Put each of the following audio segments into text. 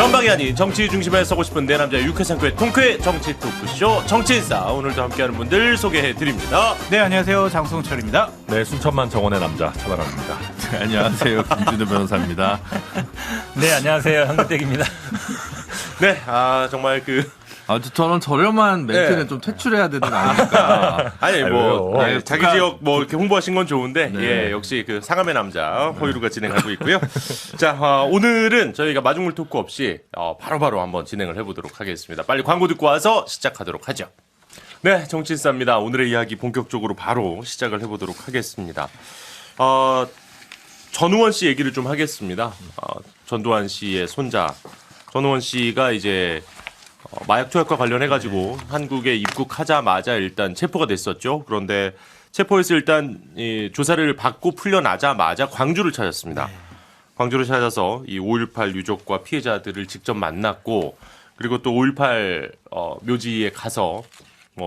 전방이 아닌 정치 중심에 서고 싶은 내 남자 유쾌상쾌 통쾌 정치 토크쇼 정치인싸. 오늘도 함께하는 분들 소개해드립니다. 네, 안녕하세요. 장성철입니다. 네, 순천만 정원의 남자 차단합니다. 네, 안녕하세요. 김준호 변호사입니다. 네, 안녕하세요. 한국댁입니다. 네, 정말 저는 저렴한 멘트는 네. 좀 퇴출해야 되는 거 아닙니까? 아니 뭐 왜요? 예, 자기 지역 뭐 이렇게 홍보하신 건 좋은데 네. 예, 역시 그 상암의 남자 허유루가 진행하고 있고요. 자, 오늘은 저희가 마중물 토크 없이 바로바로 한번 진행을 해보도록 하겠습니다. 빨리 광고 듣고 와서 시작하도록 하죠. 네, 정치인싸입니다. 오늘의 이야기 본격적으로 바로 시작을 해보도록 하겠습니다. 전우원 씨 얘기를 좀 하겠습니다. 전두환 씨의 손자 전우원 씨가 이제 마약 투약과 관련해가지고 한국에 입국하자마자 일단 체포가 됐었죠. 그런데 체포해서 일단 이 조사를 받고 풀려나자마자 광주를 찾았습니다. 광주를 찾아서 이 5.18 유족과 피해자들을 직접 만났고, 그리고 또 5.18 묘지에 가서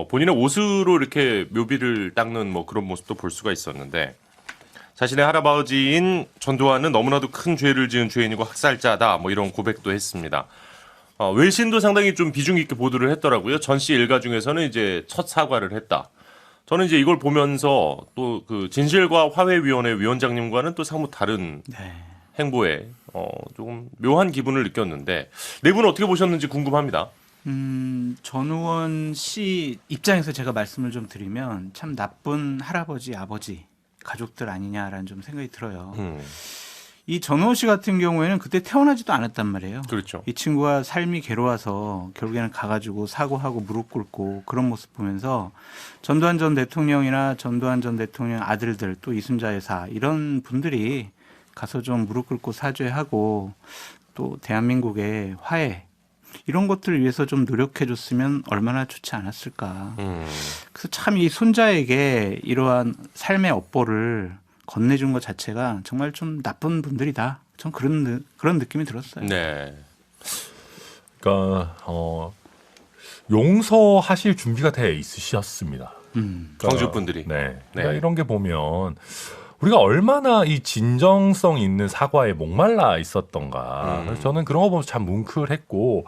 본인의 옷으로 이렇게 묘비를 닦는 그런 모습도 볼 수가 있었는데, 자신의 할아버지인 전두환은 너무나도 큰 죄를 지은 죄인이고 학살자다 이런 고백도 했습니다. 외신도 상당히 좀 비중 있게 보도를 했더라고요. 전 씨 일가 중에서는 이제 첫 사과를 했다. 저는 이제 이걸 보면서 또 그 진실과 화해위원회 위원장님과는 또 사뭇 다른 행보에 조금 묘한 기분을 느꼈는데, 네 분은 어떻게 보셨는지 궁금합니다. 전우원 씨 입장에서 제가 말씀을 좀 드리면 참 나쁜 할아버지, 아버지, 가족들 아니냐라는 좀 생각이 들어요. 이 전우원 씨 같은 경우에는 그때 태어나지도 않았단 말이에요. 그렇죠. 이 친구가 삶이 괴로워서 결국에는 가가지고 사고하고 무릎 꿇고 그런 모습 보면서 전두환 전 대통령이나 전두환 전 대통령 아들들 또 이순자 여사 이런 분들이 가서 좀 무릎 꿇고 사죄하고 또 대한민국의 화해 이런 것들을 위해서 좀 노력해 줬으면 얼마나 좋지 않았을까. 그래서 참 이 손자에게 이러한 삶의 업보를 건네준 것 자체가 정말 좀 나쁜 분들이다. 전 그런 느낌이 들었어요. 네. 그러니까 용서하실 준비가 돼 있으셨습니다. 그러니까, 광주 분들이. 네. 네. 그러니까 이런 게 보면 우리가 얼마나 이 진정성 있는 사과에 목말라 있었던가. 그래서 저는 그런 거 보면서 참 뭉클했고,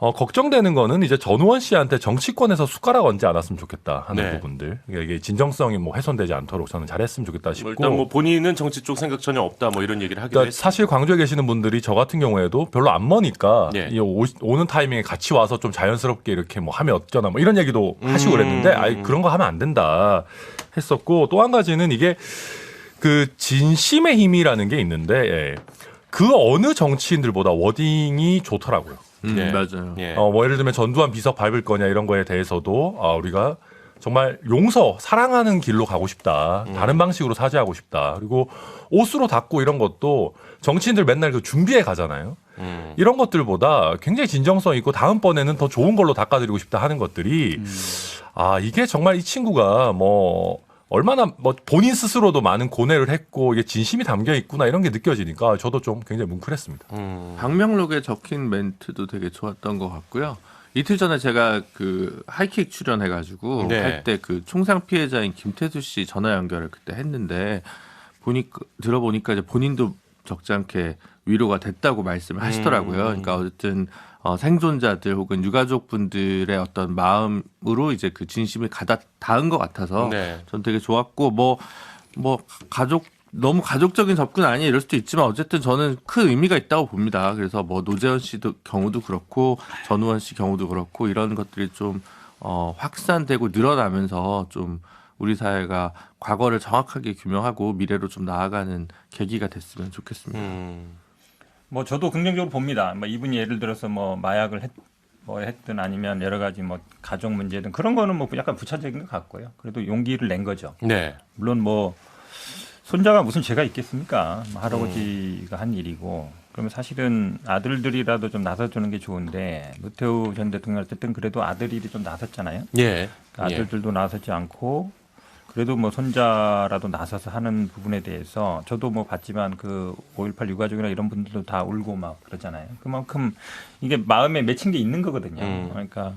걱정되는 거는 이제 전우원 씨한테 정치권에서 숟가락 얹지 않았으면 좋겠다 하는 네. 부분들. 그러니까 이게 진정성이 훼손되지 않도록 저는 잘했으면 좋겠다 싶고. 일단 본인은 정치 쪽 생각 전혀 없다 이런 얘기를 하기도 그러니까 했어요. 사실 광주에 계시는 분들이 저 같은 경우에도 별로 안 머니까 예. 이 오는 타이밍에 같이 와서 좀 자연스럽게 이렇게 하면 어쩌나 이런 얘기도 하시고 그랬는데 그런 거 하면 안 된다 했었고, 또 한 가지는 이게 그 진심의 힘이라는 게 있는데 그 어느 정치인들보다 워딩이 좋더라고요. 네. 맞아요. 예. 예를 들면 전두환 비석 밟을 거냐 이런 거에 대해서도 우리가 정말 사랑하는 길로 가고 싶다. 다른 방식으로 사죄하고 싶다. 그리고 옷으로 닦고 이런 것도 정치인들 맨날 그 준비해 가잖아요. 이런 것들보다 굉장히 진정성 있고 다음번에는 더 좋은 걸로 닦아드리고 싶다 하는 것들이 이게 정말 이 친구가 얼마나 본인 스스로도 많은 고뇌를 했고 이게 진심이 담겨 있구나 이런 게 느껴지니까 저도 좀 굉장히 뭉클했습니다. 방명록에 적힌 멘트도 되게 좋았던 것 같고요. 이틀 전에 제가 그 하이킥 출연해가지고 네. 할 때 그 총상 피해자인 김태수 씨 전화 연결을 그때 했는데 들어보니까 이제 본인도 적지 않게 위로가 됐다고 말씀을 하시더라고요. 그러니까 어쨌든 생존자들 혹은 유가족분들의 어떤 마음으로 이제 그 진심이 닿은 것 같아서 네. 전 되게 좋았고 너무 가족적인 접근 아니야 이럴 수도 있지만 어쨌든 저는 큰 의미가 있다고 봅니다. 그래서 노재현 씨도 경우도 그렇고 전우원 씨 경우도 그렇고 이런 것들이 좀 확산되고 늘어나면서 좀 우리 사회가 과거를 정확하게 규명하고 미래로 좀 나아가는 계기가 됐으면 좋겠습니다. 저도 긍정적으로 봅니다. 이분이 예를 들어서 마약을 했든 아니면 여러 가지 가족 문제든 그런 거는 약간 부차적인 것 같고요. 그래도 용기를 낸 거죠. 네. 물론 손자가 무슨 죄가 있겠습니까? 할아버지가 한 일이고. 그러면 사실은 아들들이라도 좀 나서주는 게 좋은데 노태우 전 대통령 어쨌든 그래도 아들이 좀 나섰잖아요. 예. 아들들도 나서지 않고 그래도 손자라도 나서서 하는 부분에 대해서 저도 봤지만 그 5.18 유가족이나 이런 분들도 다 울고 그러잖아요. 그만큼 이게 마음에 맺힌 게 있는 거거든요. 그러니까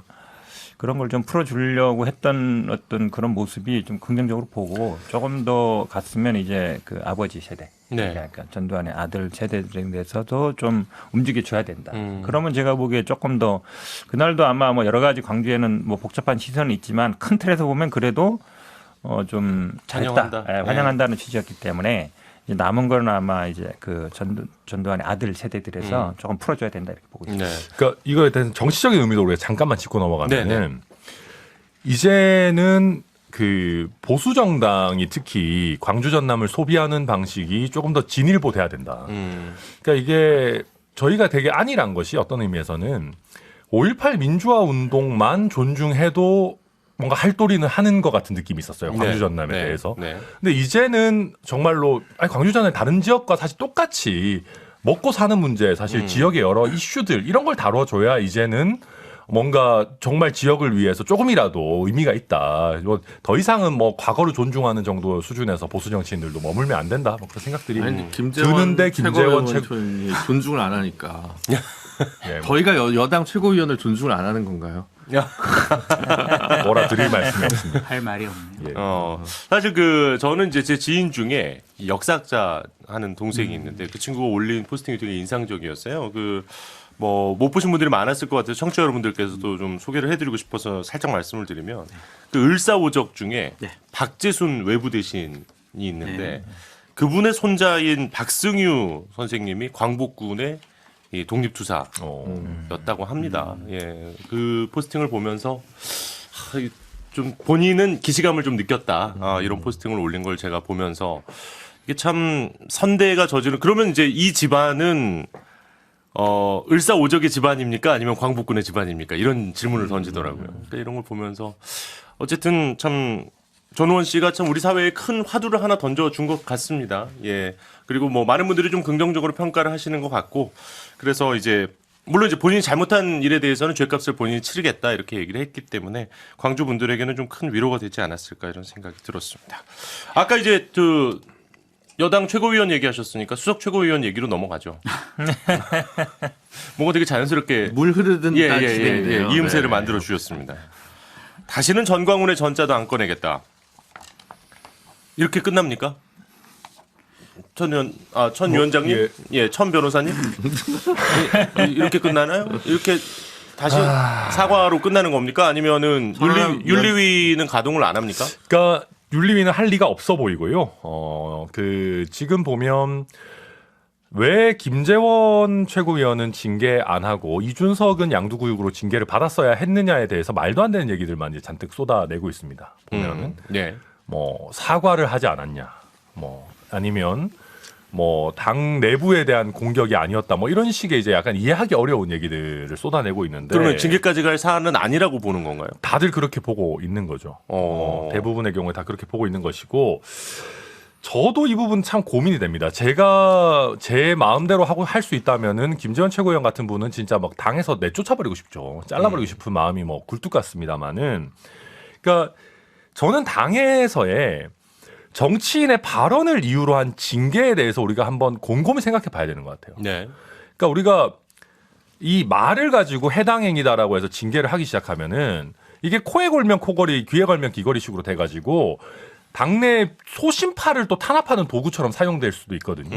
그런 걸 좀 풀어주려고 했던 어떤 그런 모습이 좀 긍정적으로 보고 조금 더 갔으면 이제 그 아버지 세대, 네. 그러니까 전두환의 아들 세대들에 대해서도 좀 움직여줘야 된다. 그러면 제가 보기에 조금 더 그날도 아마 뭐 여러 가지 광주에는 뭐 복잡한 시선이 있지만 큰 틀에서 보면 그래도 좀 환영한다. 잘했다, 환영한다는 취지였기 때문에. 이제 남은 거는 아마 이제 그 전두환의 아들 세대들에서 조금 풀어줘야 된다 이렇게 보고 있습니다. 네. 그러니까 이거에 대해서 정치적인 의미도 우리가 잠깐만 짚고 넘어가면은 네네. 이제는 그 보수 정당이 특히 광주 전남을 소비하는 방식이 조금 더 진일보돼야 된다. 그러니까 이게 저희가 되게 안일한 것이 어떤 의미에서는 5.18 민주화 운동만 존중해도 뭔가 할도리는 하는 것 같은 느낌이 있었어요. 광주 전남에 네. 대해서. 네. 근데 근데 이제는 정말로 광주 전남 다른 지역과 사실 똑같이 먹고 사는 문제, 사실 지역의 여러 이슈들 이런 걸 다뤄줘야 이제는 뭔가 정말 지역을 위해서 조금이라도 의미가 있다. 뭐 더 이상은 뭐 과거를 존중하는 정도 수준에서 보수 정치인들도 머물면 안 된다. 뭐 그런 생각들이 아니, 김재원 드는데 김재원 최고위원이 존중을 안 하니까 예, 저희가 여당 최고위원을 존중을 안 하는 건가요? 뭐라 드릴 말씀이 없습니다. 할 말이 없네요. 예. 사실 저는 이제 제 지인 중에 역사학자 하는 동생이 있는데 그 친구가 올린 포스팅이 되게 인상적이었어요. 뭐 못 보신 분들이 많았을 것 같아서 청취자 여러분들께서도 좀 소개를 해드리고 싶어서 살짝 말씀을 드리면 그 을사오적 중에 네. 박재순 외부 대신이 있는데 그분의 손자인 박승유 선생님이 광복군의 이 독립투사였다고 합니다. 예, 그 포스팅을 보면서 좀 본인은 기시감을 좀 느꼈다. 이런 포스팅을 올린 걸 제가 보면서 이게 참 선대가 저지른 그러면 이제 이 집안은 을사오적의 집안입니까? 아니면 광복군의 집안입니까? 이런 질문을 던지더라고요. 그러니까 이런 걸 보면서 어쨌든 참 전우원 씨가 참 우리 사회에 큰 화두를 하나 던져준 것 같습니다. 예. 그리고 뭐 많은 분들이 좀 긍정적으로 평가를 하시는 것 같고 그래서 이제 물론 이제 본인이 잘못한 일에 대해서는 죄값을 본인이 치르겠다 이렇게 얘기를 했기 때문에 광주 분들에게는 좀 큰 위로가 되지 않았을까 이런 생각이 들었습니다. 아까 이제 여당 최고위원 얘기하셨으니까 수석 최고위원 얘기로 넘어가죠. 뭔가 되게 자연스럽게 물 흐르듯 진행이네요. 이음새를 네. 만들어 주셨습니다. 다시는 전광훈의 전자도 안 꺼내겠다. 이렇게 끝납니까? 천 위원장님? 예, 천 변호사님? 이렇게 끝나나요? 이렇게 다시 사과로 끝나는 겁니까? 아니면은 윤리위는 가동을 안 합니까? 그러니까 윤리위는 할 리가 없어 보이고요. 지금 보면 왜 김재원 최고위원은 징계 안 하고 이준석은 양두구육으로 징계를 받았어야 했느냐에 대해서 말도 안 되는 얘기들만 이제 잔뜩 쏟아내고 있습니다. 보면은 네. 뭐 사과를 하지 않았냐, 뭐 아니면 뭐 당 내부에 대한 공격이 아니었다, 뭐 이런 식의 이제 약간 이해하기 어려운 얘기들을 쏟아내고 있는데 그러면 징계까지 갈 사안은 아니라고 보는 건가요? 다들 그렇게 보고 있는 거죠. 대부분의 경우에 다 그렇게 보고 있는 것이고. 저도 이 부분 참 고민이 됩니다. 제가 제 마음대로 하고 할 수 있다면은 김재원 최고위원 같은 분은 진짜 막 당에서 내쫓아버리고 싶죠. 잘라버리고 싶은 마음이 뭐 굴뚝 같습니다만은, 그러니까 저는 당에서의 정치인의 발언을 이유로 한 징계에 대해서 우리가 한번 곰곰이 생각해 봐야 되는 것 같아요. 네. 그러니까 우리가 이 말을 가지고 해당 행위다라고 해서 징계를 하기 시작하면은 이게 코에 걸면 코걸이, 귀에 걸면 귀걸이식으로 돼가지고. 당내 소신파를 또 탄압하는 도구처럼 사용될 수도 있거든요.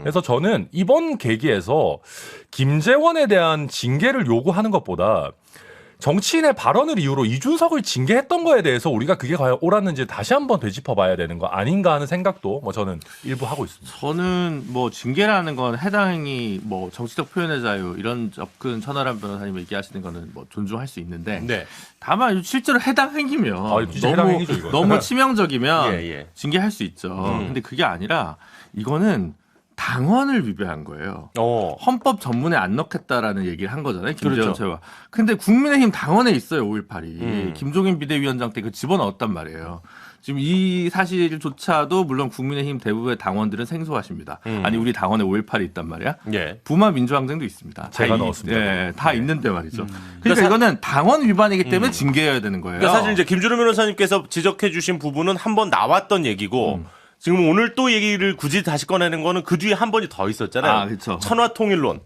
그래서 저는 이번 계기에서 김재원에 대한 징계를 요구하는 것보다 정치인의 발언을 이유로 이준석을 징계했던 거에 대해서 우리가 그게 과연 옳았는지 다시 한번 되짚어봐야 되는 거 아닌가 하는 생각도 뭐 저는 일부 하고 있습니다. 저는 뭐 징계라는 건 해당 행위, 뭐 정치적 표현의 자유 이런 접근 천하람 변호사님 얘기하시는 거는 뭐 존중할 수 있는데 네. 다만 실제로 해당 행위면 진짜 해당 행위죠, 이거. 너무 치명적이면 예. 징계할 수 있죠. 근데 그게 아니라 이거는 당원을 위배한 거예요. 헌법 전문에 안 넣겠다라는 얘기를 한 거잖아요. 김재원 그렇죠. 최고가. 근데 국민의힘 당원에 있어요. 5.18이. 김종인 비대위원장 때 그 집어넣었단 말이에요. 지금 이 사실조차도 물론 국민의힘 대부분의 당원들은 생소하십니다. 아니 우리 당원에 5.18이 있단 말이야. 예. 부마 민주항쟁도 있습니다. 제가 넣었습니다. 네, 다 있는데 말이죠. 그러니까 이거는 당원 위반이기 때문에 징계해야 되는 거예요. 그러니까 사실 이제 김준호 변호사님께서 지적해 주신 부분은 한 번 나왔던 얘기고 지금 오늘 또 얘기를 굳이 다시 꺼내는 거는 그 뒤에 한 번이 더 있었잖아요. 아, 그렇죠. 천화통일론.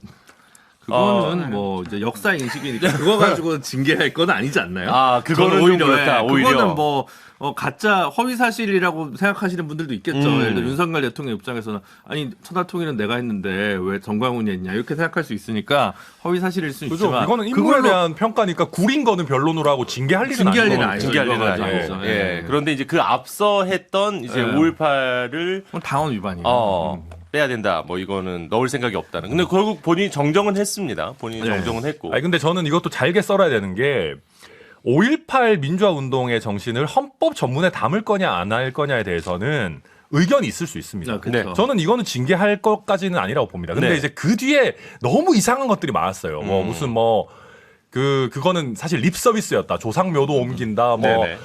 그거는 뭐 이제 역사 인식이니까 그거 가지고 징계할 건 아니지 않나요? 아, 그거는 저는 좀 그렇다, 오히려. 그거는 뭐 가짜 허위 사실이라고 생각하시는 분들도 있겠죠. 예를 들어 윤석열 대통령 입장에서는 아니 천하통일은 내가 했는데 왜 정광훈이 했냐 이렇게 생각할 수 있으니까 허위 사실일 수 그죠? 있지만 이거는 인물에 대한 평가니까 구린 거는 변론으로 하고 징계할 일은 징계할 아닌 일은 거거든요. 아니죠. 징계할 일은 이거 아니고. 가지고. 예. 예. 그런데 이제 그 앞서 했던 이제 예. 5.18을 그건 당원 위반이에요. 빼야 된다. 뭐 이거는 넣을 생각이 없다는. 근데 결국 본인이 정정은 했습니다. 본인이 네. 정정은 했고. 아니 근데 저는 이것도 잘게 썰어야 되는 게 5.18 민주화 운동의 정신을 헌법 전문에 담을 거냐 안 할 거냐에 대해서는 의견이 있을 수 있습니다. 아, 그렇죠. 저는 이거는 징계할 것까지는 아니라고 봅니다. 근데 네. 이제 그 뒤에 너무 이상한 것들이 많았어요. 뭐 무슨 뭐 그거는 사실 립 서비스였다. 조상묘도 옮긴다. 네네.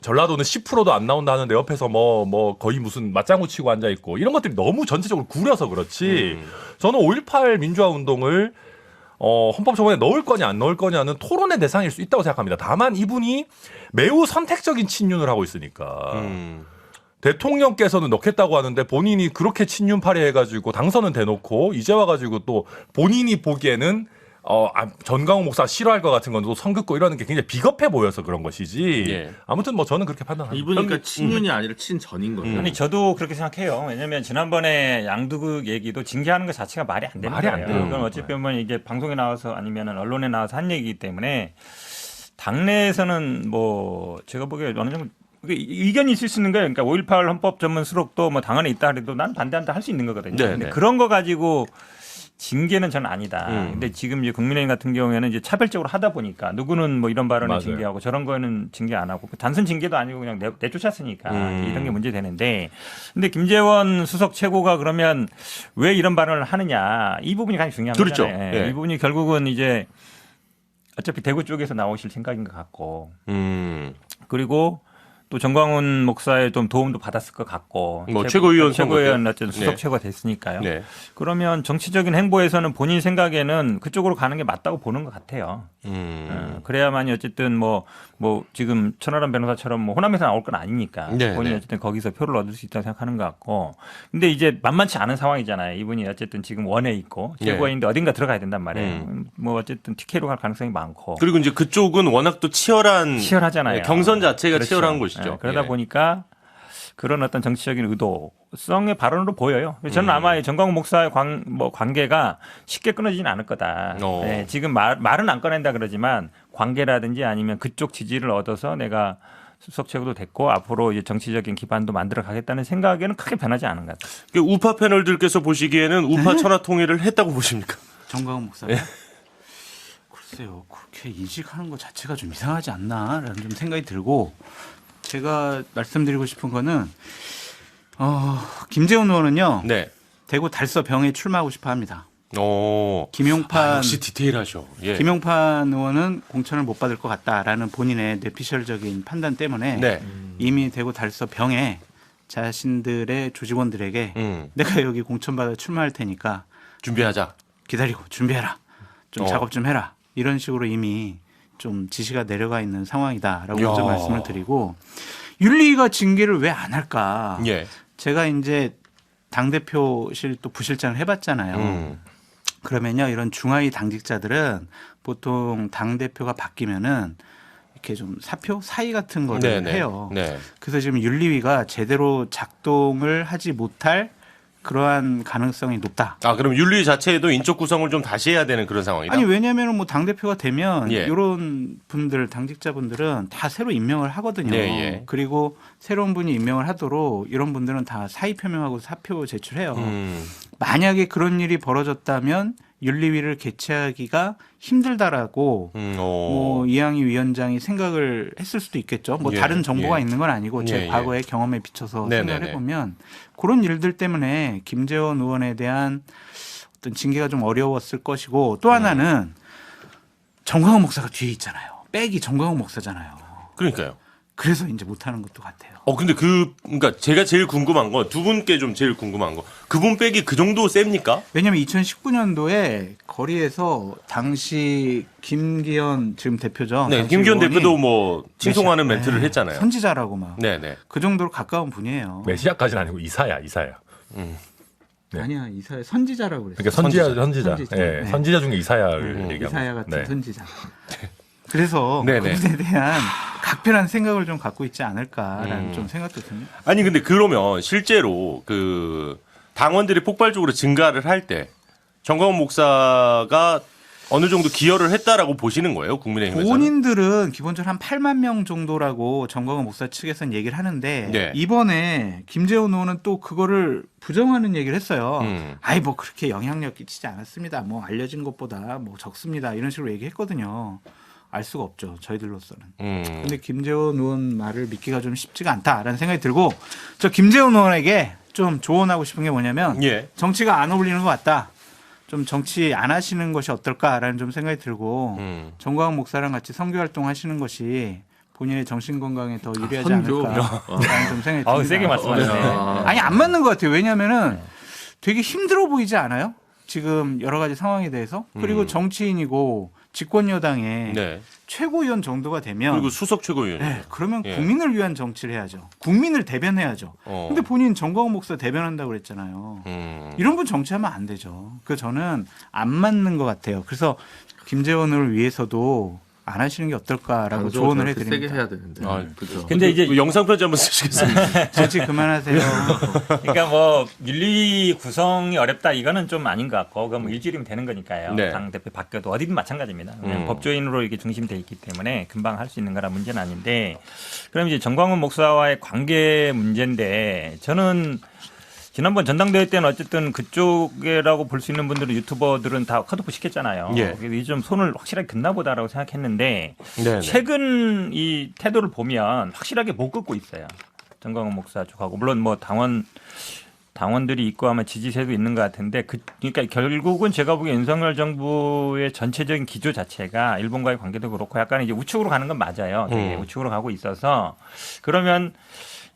전라도는 10%도 안 나온다 하는데 옆에서 뭐 거의 무슨 맞장구 치고 앉아 있고 이런 것들이 너무 전체적으로 구려서 그렇지. 저는 5.18 민주화 운동을 헌법 조문에 넣을 거냐 안 넣을 거냐는 토론의 대상일 수 있다고 생각합니다. 다만 이분이 매우 선택적인 친윤을 하고 있으니까 대통령께서는 넣겠다고 하는데 본인이 그렇게 친윤파리 해가지고 당선은 대놓고 이제 와가지고 또 본인이 보기에는 전광훈 목사 싫어할 것 같은 건 또 선긋고 이러는 게 굉장히 비겁해 보여서 그런 것이지. 예. 아무튼 뭐 저는 그렇게 판단합니다. 이분이니까 친윤이 아니라 친전인 거예요. 아니 저도 그렇게 생각해요. 왜냐하면 지난번에 양두국 얘기도 징계하는 것 자체가 말이 안 되는 말이 안 거예요. 돼요. 그건 어찌 보면 이게 방송에 나와서 아니면 언론에 나와서 한 얘기이기 때문에 당내에서는 뭐 제가 보기에 어느 정도 의견이 있을 수 있는 거예요. 그러니까 5.18 헌법 전문 수록도 뭐 당원에 있다 해도 난 반대한다 할 수 있는 거거든요. 네, 근데 네. 그런 거 가지고 징계는 저는 아니다. 근데 지금 이제 국민의힘 같은 경우에는 이제 차별적으로 하다 보니까 누구는 뭐 이런 발언을 맞아요. 징계하고 저런 거는 징계 안 하고 단순 징계도 아니고 그냥 내쫓았으니까 이런 게 문제 되는데 근데 김재원 수석 최고가 그러면 왜 이런 발언을 하느냐 이 부분이 가장 중요한 그렇죠. 거잖아요. 예. 이 부분이 결국은 이제 어차피 대구 쪽에서 나오실 생각인 것 같고 그리고 또 정광훈 목사의 좀 도움도 받았을 것 같고 뭐 최고위원 선거 때. 최고위원 어쨌든 수석 네. 최고가 됐으니까요. 네. 그러면 정치적인 행보에서는 본인 생각에는 그쪽으로 가는 게 맞다고 보는 것 같아요. 그래야만이 어쨌든 뭐 지금 천하람 변호사처럼 뭐 호남에서 나올 건 아니니까 네, 본인이 네. 어쨌든 거기서 표를 얻을 수 있다고 생각하는 것 같고 근데 이제 만만치 않은 상황이잖아요. 이분이 어쨌든 지금 원에 있고 네. 최고위원인데 어딘가 들어가야 된단 말이에요. 뭐 어쨌든 TK로 갈 가능성이 많고 그리고 이제 그쪽은 워낙 또 치열한 치열하잖아요. 경선 자체가 그렇죠. 치열한 곳이죠. 네, 그러다 예. 보니까 그런 어떤 정치적인 의도성의 발언으로 보여요. 저는 아마 이 정광훈 목사의 관계가 쉽게 끊어지진 않을 거다. 네, 지금 말은 안 꺼낸다 그러지만 관계라든지 아니면 그쪽 지지를 얻어서 내가 수석 최고도 됐고 앞으로 이제 정치적인 기반도 만들어 가겠다는 생각에는 크게 변하지 않은 것 같아요. 그 우파 패널들께서 보시기에는 우파 천하 통일을 했다고 보십니까? 정광훈 목사가 글쎄요 그렇게 인식하는 것 자체가 좀 이상하지 않나라는 좀 생각이 들고 제가 말씀드리고 싶은 거는 김재원 의원은요 네. 대구 달서병에 출마하고 싶어합니다. 아, 김용판 역시 디테일하죠. 예. 김용판 의원은 공천을 못 받을 것 같다라는 본인의 뇌피셜적인 판단 때문에 네. 이미 대구 달서병에 자신들의 조직원들에게 내가 여기 공천받아 출마할 테니까 준비하자. 기다리고 준비해라. 좀 작업 좀 해라. 이런 식으로 이미 좀 지시가 내려가 있는 상황이다라고 먼저 말씀을 드리고 윤리위가 징계를 왜 안 할까? 예. 제가 이제 당대표실 또 부실장을 해봤잖아요. 그러면요 이런 중하위 당직자들은 보통 당대표가 바뀌면은 이렇게 좀 사의 같은 거를 네네. 해요. 네. 그래서 지금 윤리위가 제대로 작동을 하지 못할 그러한 가능성이 높다. 아, 그럼 윤리 자체에도 인적 구성을 좀 다시 해야 되는 그런 상황이다. 아니 왜냐하면 뭐 당 대표가 되면 예. 이런 분들 당직자분들은 다 새로 임명을 하거든요. 네, 예. 그리고 새로운 분이 임명을 하도록 이런 분들은 다 사의 표명하고 사표 제출해요. 만약에 그런 일이 벌어졌다면 윤리위를 개최하기가 힘들다라고 뭐 이항희 위원장이 생각을 했을 수도 있겠죠. 뭐 예, 다른 정보가 예. 있는 건 아니고 제 예, 과거의 경험에 비춰서 네네네. 생각을 해보면 그런 일들 때문에 김재원 의원에 대한 어떤 징계가 좀 어려웠을 것이고 또 하나는 정광훈 목사가 뒤에 있잖아요. 백이 정광훈 목사잖아요. 그러니까요. 그래서 이제 못하는 것도 같아요. 근데 그러니까 제가 제일 궁금한 건 두 분께 좀 제일 궁금한 거. 그분 백이 그 정도 셉니까? 왜냐하면 2019년도에 거리에서 당시 김기현 지금 대표죠. 네, 당시 김기현 의원이 대표도 뭐 칭송하는 메시아, 멘트를 했잖아요. 선지자라고 막. 네, 네. 그 정도로 가까운 분이에요. 메시아까지는 아니고 이사야. 네. 아니야 이사야 선지자라고 그랬어요. 그러니까 선지자. 선지자. 예, 네. 선지자 중에 이사야를 얘기하고. 이사야 같은 네. 선지자. 그래서 네네. 그분에 대한 각별한 생각을 좀 갖고 있지 않을까라는 음. 좀 생각도 듭니다. 아니 근데 그러면 실제로 그 당원들이 폭발적으로 증가를 할 때 정광훈 목사가 어느 정도 기여를 했다라고 보시는 거예요, 국민의힘에서는? 본인들은 기본적으로 한 8만 명 정도라고 정광훈 목사 측에서는 얘기를 하는데 네. 이번에 김재원 의원은 또 그거를 부정하는 얘기를 했어요. 음. 아이 뭐 그렇게 영향력 끼치지 않았습니다. 뭐 알려진 것보다 뭐 적습니다. 이런 식으로 얘기했거든요. 알 수가 없죠. 저희들로서는. 근데 김재원 의원 말을 믿기가 좀 쉽지가 않다라는 생각이 들고 저 김재원 의원에게 좀 조언하고 싶은 게 뭐냐면 예. 정치가 안 어울리는 것 같다. 좀 정치 안 하시는 것이 어떨까라는 좀 생각이 들고 정광훈 목사랑 같이 선교 활동 하시는 것이 본인의 정신 건강에 더 유리하지 선교? 않을까라는 좀 생각이 듭니다. 세게 말씀하시네. 아니 안 맞는 것 같아요. 왜냐하면은 되게 힘들어 보이지 않아요? 지금 여러 가지 상황에 대해서 그리고 정치인이고 집권 여당의 네. 최고위원 정도가 되면 그리고 수석 최고위원. 네, 그러면 예. 국민을 위한 정치를 해야죠. 국민을 대변해야죠. 근데 본인 정광훈 목사 대변한다고 그랬잖아요. 이런 분 정치하면 안 되죠. 그 저는 안 맞는 것 같아요. 그래서 김재원을 위해서도 안 하시는 게 어떨까라고 조언을 세게 해드립니다. 해야 되는데. 아, 그죠. 근데 이제 그 영상 편지 한번 쓰시겠습니까? 정치 그만하세요. 그러니까 뭐 윤리 구성이 어렵다 이거는 좀 아닌 것 같고 그건 뭐 일주일이면 되는 거니까요. 네. 당 대표 바뀌어도 어디든 마찬가지입니다. 그냥 법조인으로 이게 중심돼 있기 때문에 금방 할 수 있는 거라 문제는 아닌데 그럼 이제 정광훈 목사와의 관계 문제인데 저는 지난번 전당대회 때는 어쨌든 그쪽이라고 볼 수 있는 분들은 유튜버들은 다 컷오프 시켰잖아요. 예. 그래서 이제 좀 손을 확실하게 긋나 보다라고 생각했는데 네네. 최근 이 태도를 보면 확실하게 못 긋고 있어요. 정광훈 목사 쪽하고 물론 뭐 당원들이 있고 아마 지지세도 있는 것 같은데 그러니까 결국은 제가 보기에 윤석열 정부의 전체적인 기조 자체가 일본과의 관계도 그렇고 약간 이제 우측으로 가는 건 맞아요. 되게 우측으로 가고 있어서 그러면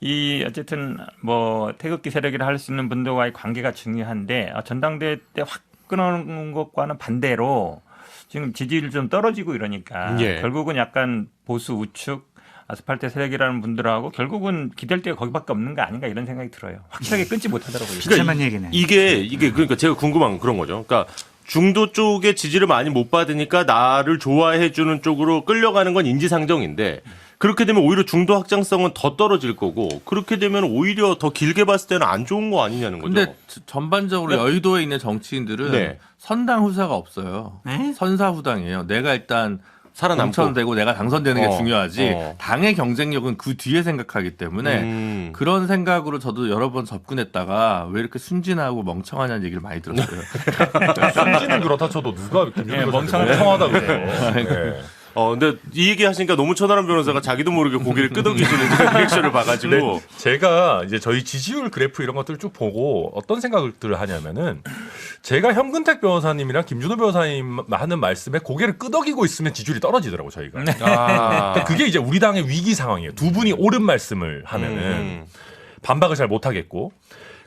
이 어쨌든 뭐 태극기 세력이라 할 수 있는 분들과의 관계가 중요한데 전당대회 때 확 끊어놓은 것과는 반대로 지금 지지율이 좀 떨어지고 이러니까 예. 결국은 약간 보수 우측 아스팔트 세력이라는 분들하고 결국은 기댈 데가 거기밖에 없는 거 아닌가 이런 생각이 들어요. 확실하게 끊지 못하더라고요. 비참한 얘기네. 이게 그러니까 제가 궁금한 그런 거죠. 그러니까 중도 쪽에 지지를 많이 못 받으니까 나를 좋아해 주는 쪽으로 끌려가는 건 인지상정인데 그렇게 되면 오히려 중도 확장성은 더 떨어질 거고 그렇게 되면 오히려 더 길게 봤을 때는 안 좋은 거 아니냐는 거죠. 근데 전반적으로 여의도에 있는 정치인들은 네. 선당 후사가 없어요. 네? 선사후당이에요. 내가 일단 살아남고. 당선되고 내가 당선되는 게 중요하지 어. 당의 경쟁력은 그 뒤에 생각하기 때문에 그런 생각으로 저도 여러 번 접근했다가 왜 이렇게 순진하고 멍청하냐는 얘기를 많이 들었어요. 순진은 그렇다 쳐도 누가 멍청하다 그래요. 근데 이 얘기 하시니까 너무 천하람 변호사가 자기도 모르게 고개를 끄덕이시는 리액션을 봐가지고. 제가 이제 저희 지지율 그래프 이런 것들을 쭉 보고 어떤 생각들을 하냐면은 제가 현근택 변호사님이랑 김준호 변호사님 하는 말씀에 고개를 끄덕이고 있으면 지지율이 떨어지더라고 저희가. 아. 그게 이제 우리 당의 위기 상황이에요. 두 분이 옳은 말씀을 하면은 반박을 잘 못하겠고.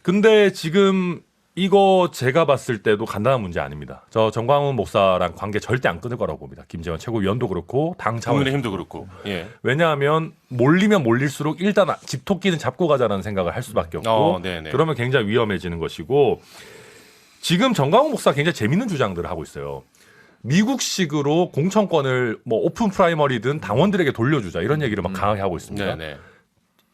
근데 지금 이거 제가 봤을 때도 간단한 문제 아닙니다. 저 정광훈 목사랑 관계 절대 안 끊을 거라고 봅니다. 김재원 최고위원도 그렇고 당 차원. 국민의힘도 그렇고. 예. 왜냐하면 몰리면 몰릴수록 일단 집토끼는 잡고 가자라는 생각을 할 수밖에 없고 네네. 그러면 굉장히 위험해지는 것이고 지금 정광훈 목사 굉장히 재밌는 주장들을 하고 있어요. 미국식으로 공천권을 뭐 오픈 프라이머리든 당원들에게 돌려주자 이런 얘기를 막 강하게 하고 있습니다. 네네.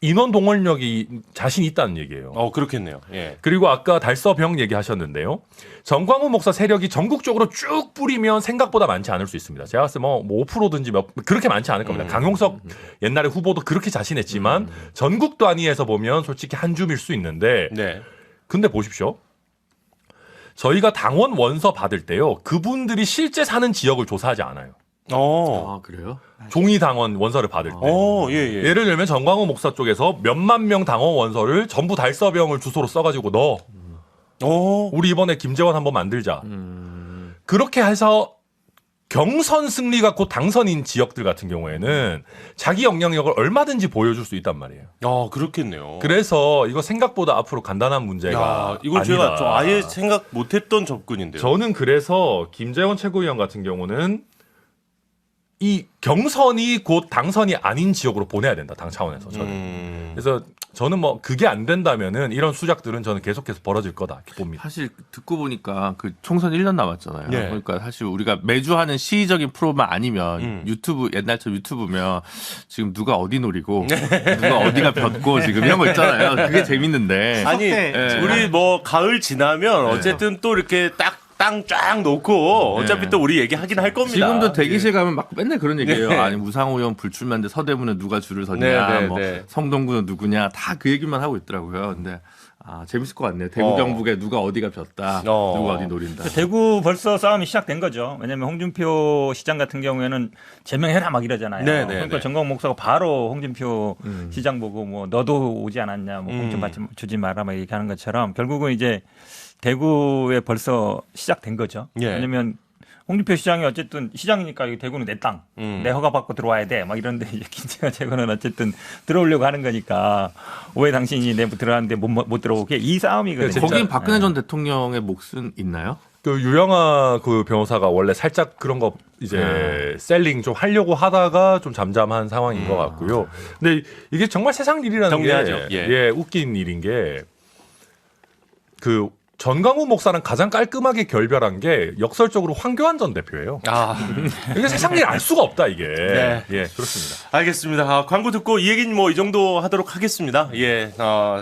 인원 동원력이 자신 있다는 얘기예요. 그렇겠네요. 예. 그리고 아까 달서병 얘기하셨는데요. 정광훈 목사 세력이 전국적으로 쭉 뿌리면 생각보다 많지 않을 수 있습니다. 제가 봤을 때 뭐 5%든지 그렇게 많지 않을 겁니다. 강용석 옛날에 후보도 그렇게 자신했지만 전국 단위에서 보면 솔직히 한 줌일 수 있는데 네. 근데 보십시오. 저희가 당원 원서 받을 때요. 그분들이 실제 사는 지역을 조사하지 않아요. 아 그래요? 종이 당원 원서를 받을 때. 예. 예를 들면 정광훈 목사 쪽에서 몇만 명 당원 원서를 전부 달서병을 주소로 써가지고 넣어. 우리 이번에 김재원 한번 만들자. 그렇게 해서 경선 승리가 곧 당선인 지역들 같은 경우에는 자기 영향력을 얼마든지 보여줄 수 있단 말이에요. 그렇겠네요. 그래서 이거 생각보다 앞으로 간단한 문제가 이건 제가 아니다. 좀 아예 생각 못했던 접근인데요. 저는 그래서 김재원 최고위원 같은 경우는 이 경선이 곧 당선이 아닌 지역으로 보내야 된다. 당 차원에서 저는. 그래서 저는 뭐 그게 안 된다면은 이런 수작들은 저는 계속해서 벌어질 거다 이렇게 봅니다. 사실 듣고 보니까 그 총선 1년 남았잖아요. 네. 그러니까 사실 우리가 매주 하는 시의적인 프로만 아니면 유튜브 옛날처럼 유튜브면 지금 누가 어디 노리고 누가 어디가 볕고 지금 이런 거 있잖아요. 그게 재밌는데. 아니 예. 우리 뭐 가을 지나면 어쨌든 또 이렇게 딱 땅 쫙 놓고 어차피 네. 또 우리 얘기하긴 할 겁니다. 지금도 대기실 가면 막 맨날 그런 얘기예요. 네. 아니 무상호 의원 불출마인데 서대문에 누가 줄을 섰냐, 네, 네, 뭐 네. 성동구는 누구냐, 다 그 얘기만 하고 있더라고요. 근데 재밌을 것 같네요. 대구 경북에 누가 어디가 폈다, 누가 어디 노린다. 대구 벌써 싸움이 시작된 거죠. 왜냐하면 홍준표 시장 같은 경우에는 제명해라 막 이러잖아요. 네, 네, 그러니까 네. 정광훈 목사가 바로 홍준표 시장 보고 뭐 너도 오지 않았냐, 뭐 공천 받지 주지 마라 막 얘기하는 것처럼 결국은 이제 대구에 벌써 시작된 거죠. 예. 왜냐하면 홍준표 시장이 어쨌든 시장이니까 이 대구는 내 땅, 내 허가 받고 들어와야 돼. 막 이런데 이제 김재현 최고는 어쨌든 들어오려고 하는 거니까 왜 당신이 내 들어왔는데 못 들어오게 이 싸움이거든요. 진짜- 거긴 박근혜 전 대통령의 몫은 있나요? 그 유영아 그 변호사가 원래 살짝 그런 거 이제 셀링 좀 하려고 하다가 좀 잠잠한 상황인 것 같고요. 근데 이게 정말 세상 일이라는 정리하죠. 게 예. 웃긴 일인 게 그 전광훈 목사는 가장 깔끔하게 결별한 게 역설적으로 황교안 전 대표예요. 이게 세상 일 알 수가 없다 이게. 네. 예, 그렇습니다. 알겠습니다. 광고 듣고 이 얘기는 뭐 이 정도 하도록 하겠습니다. 예,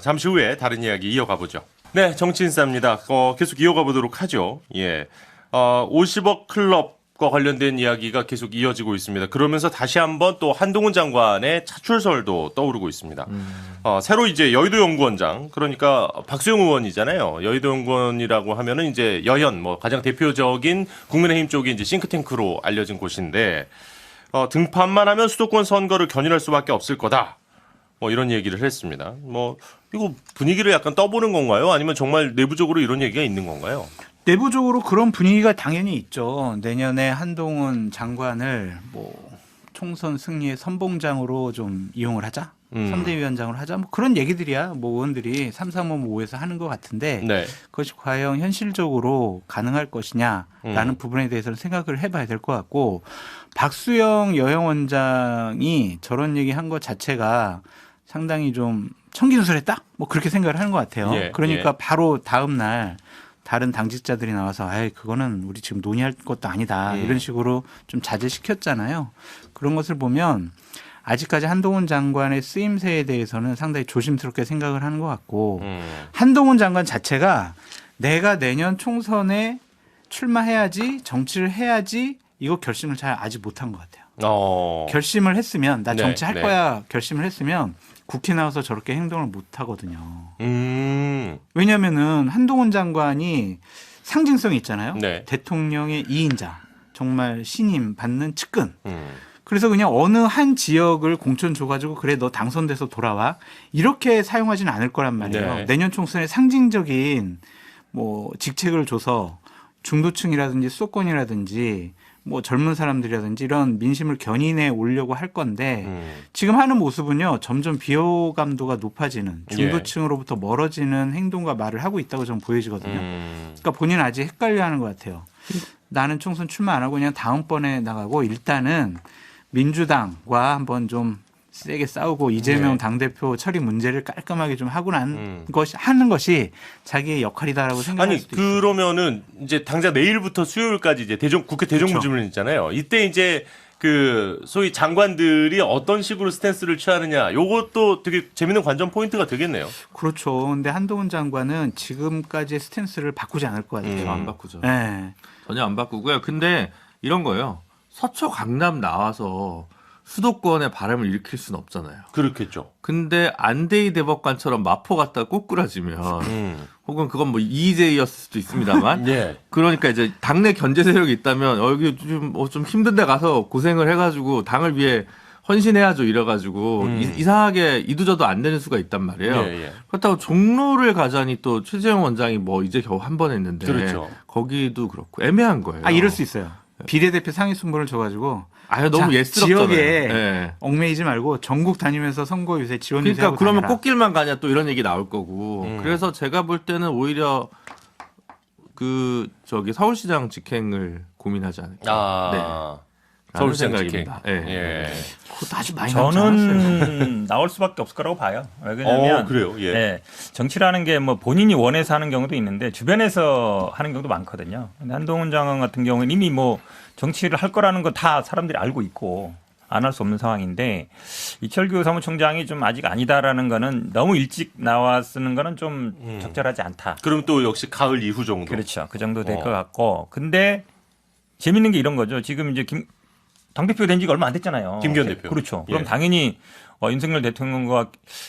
잠시 후에 다른 이야기 이어가 보죠. 네, 정치인싸입니다. 계속 이어가 보도록 하죠. 예, 50억 클럽과 관련된 이야기가 계속 이어지고 있습니다. 그러면서 다시 한번 또 한동훈 장관의 차출설도 떠오르고 있습니다. 새로 이제 여의도 연구원장, 그러니까 박수영 의원이잖아요. 여의도 연구원이라고 하면은 이제 여연, 뭐 가장 대표적인 국민의힘 쪽이 이제 싱크탱크로 알려진 곳인데, 등판만 하면 수도권 선거를 견인할 수밖에 없을 거다. 뭐 이런 얘기를 했습니다. 뭐 이거 분위기를 약간 떠보는 건가요? 아니면 정말 내부적으로 이런 얘기가 있는 건가요? 내부적으로 그런 분위기가 당연히 있죠. 내년에 한동훈 장관을 뭐 총선 승리의 선봉장으로 좀 이용을 하자. 선대위원장으로 하자. 뭐 그런 얘기들이야. 뭐 의원들이 335에서 하는 것 같은데 네. 그것이 과연 현실적으로 가능할 것이냐라는 부분에 대해서는 생각을 해봐야 될 것 같고 박수영 여영원장이 저런 얘기한 것 자체가 상당히 좀 청기누설했다. 뭐 그렇게 생각을 하는 것 같아요. 예, 그러니까 예. 바로 다음 날 다른 당직자들이 나와서 아이 그거는 우리 지금 논의할 것도 아니다. 이런 식으로 좀 자제시켰잖아요. 그런 것을 보면 아직까지 한동훈 장관의 쓰임새에 대해서는 상당히 조심스럽게 생각을 하는 것 같고 한동훈 장관 자체가 내가 내년 총선에 출마해야지 정치를 해야지 이거 결심을 잘 아직 못한 것 같아요. 결심을 했으면 나 네, 정치할 네. 거야 결심을 했으면 국회 나와서 저렇게 행동을 못 하거든요. 왜냐하면은 한동훈 장관이 상징성이 있잖아요. 네. 대통령의 2인자 정말 신임 받는 측근. 그래서 그냥 어느 한 지역을 공천 줘가지고 그래 너 당선돼서 돌아와 이렇게 사용하지는 않을 거란 말이에요. 네. 내년 총선에 상징적인 뭐 직책을 줘서 중도층이라든지 수도권이라든지 뭐 젊은 사람들이라든지 이런 민심을 견인해 오려고 할 건데 지금 하는 모습은요 점점 비호감도가 높아지는 중도층으로부터 멀어지는 행동과 말을 하고 있다고 저는 보여지거든요. 그러니까 본인은 아직 헷갈려하는 것 같아요. 나는 총선 출마 안 하고 그냥 다음번에 나가고 일단은 민주당과 한번 좀 세게 싸우고 이재명 네. 당대표 처리 문제를 깔끔하게 좀 하고 하는 것이 자기의 역할이다라고 생각할 아니 수도 있어요. 그러면은 이제 당장 내일부터 수요일까지 이제 국회 대정부질문 있잖아요. 이때 이제 그 소위 장관들이 어떤 식으로 스탠스를 취하느냐, 요것도 되게 재밌는 관전 포인트가 되겠네요. 그렇죠. 근데 한동훈 장관은 지금까지의 스탠스를 바꾸지 않을 것 같아요. 안 바꾸죠. 네. 전혀 안 바꾸고요. 근데 이런 거예요. 서초 강남 나와서 수도권에 바람을 일으킬 수는 없잖아요. 그렇겠죠. 근데 안대희 대법관처럼 마포 갔다 꼬꾸라지면 혹은 그건 뭐 이재희였을 수도 있습니다만 예. 그러니까 이제 당내 견제 세력이 있다면 여기 좀 힘든 데 가서 고생을 해가지고 당을 위해 헌신해야죠 이래가지고 이상하게 이도저도 안 되는 수가 있단 말이에요. 예, 예. 그렇다고 종로를 가자니 또 최재형 원장이 뭐 이제 겨우 한 번 했는데 그렇죠. 거기도 그렇고 애매한 거예요. 아 이럴 수 있어요. 비례대표 상위 순번을 줘가지고 아유 너무 자, 예스럽잖아요. 지역에 네. 옥매이지 말고 전국 다니면서 선거 유세 지원 유세 그러니까 하고 그러면 다녀라. 꽃길만 가냐 또 이런 얘기 나올 거고. 그래서 제가 볼 때는 오히려 그 저기 서울시장 직행을 고민하지 않을까. 아. 서울시장 생각입니다. 직행. 예. 예. 그것도 아주 많이 남지 않았어요. 저는 나올 수밖에 없을 거라고 봐요. 왜냐하면 그래요. 예. 예, 정치라는 게 뭐 본인이 원해서 하는 경우도 있는데 주변에서 하는 경우도 많거든요. 근데 한동훈 장관 같은 경우는 이미 뭐 정치를 할 거라는 거 다 사람들이 알고 있고 안 할 수 없는 상황인데 이철규 사무총장이 좀 아직 아니다라는 거는 너무 일찍 나왔쓰는 거는 좀 적절하지 않다. 그럼 또 역시 가을 이후 정도. 그렇죠. 그 정도 될 것 같고. 근데 재밌는 게 이런 거죠. 지금 이제 당대표 된 지가 얼마 안 됐잖아요. 김기현 대표. 그렇죠. 그럼 예. 당연히 윤석열 대통령과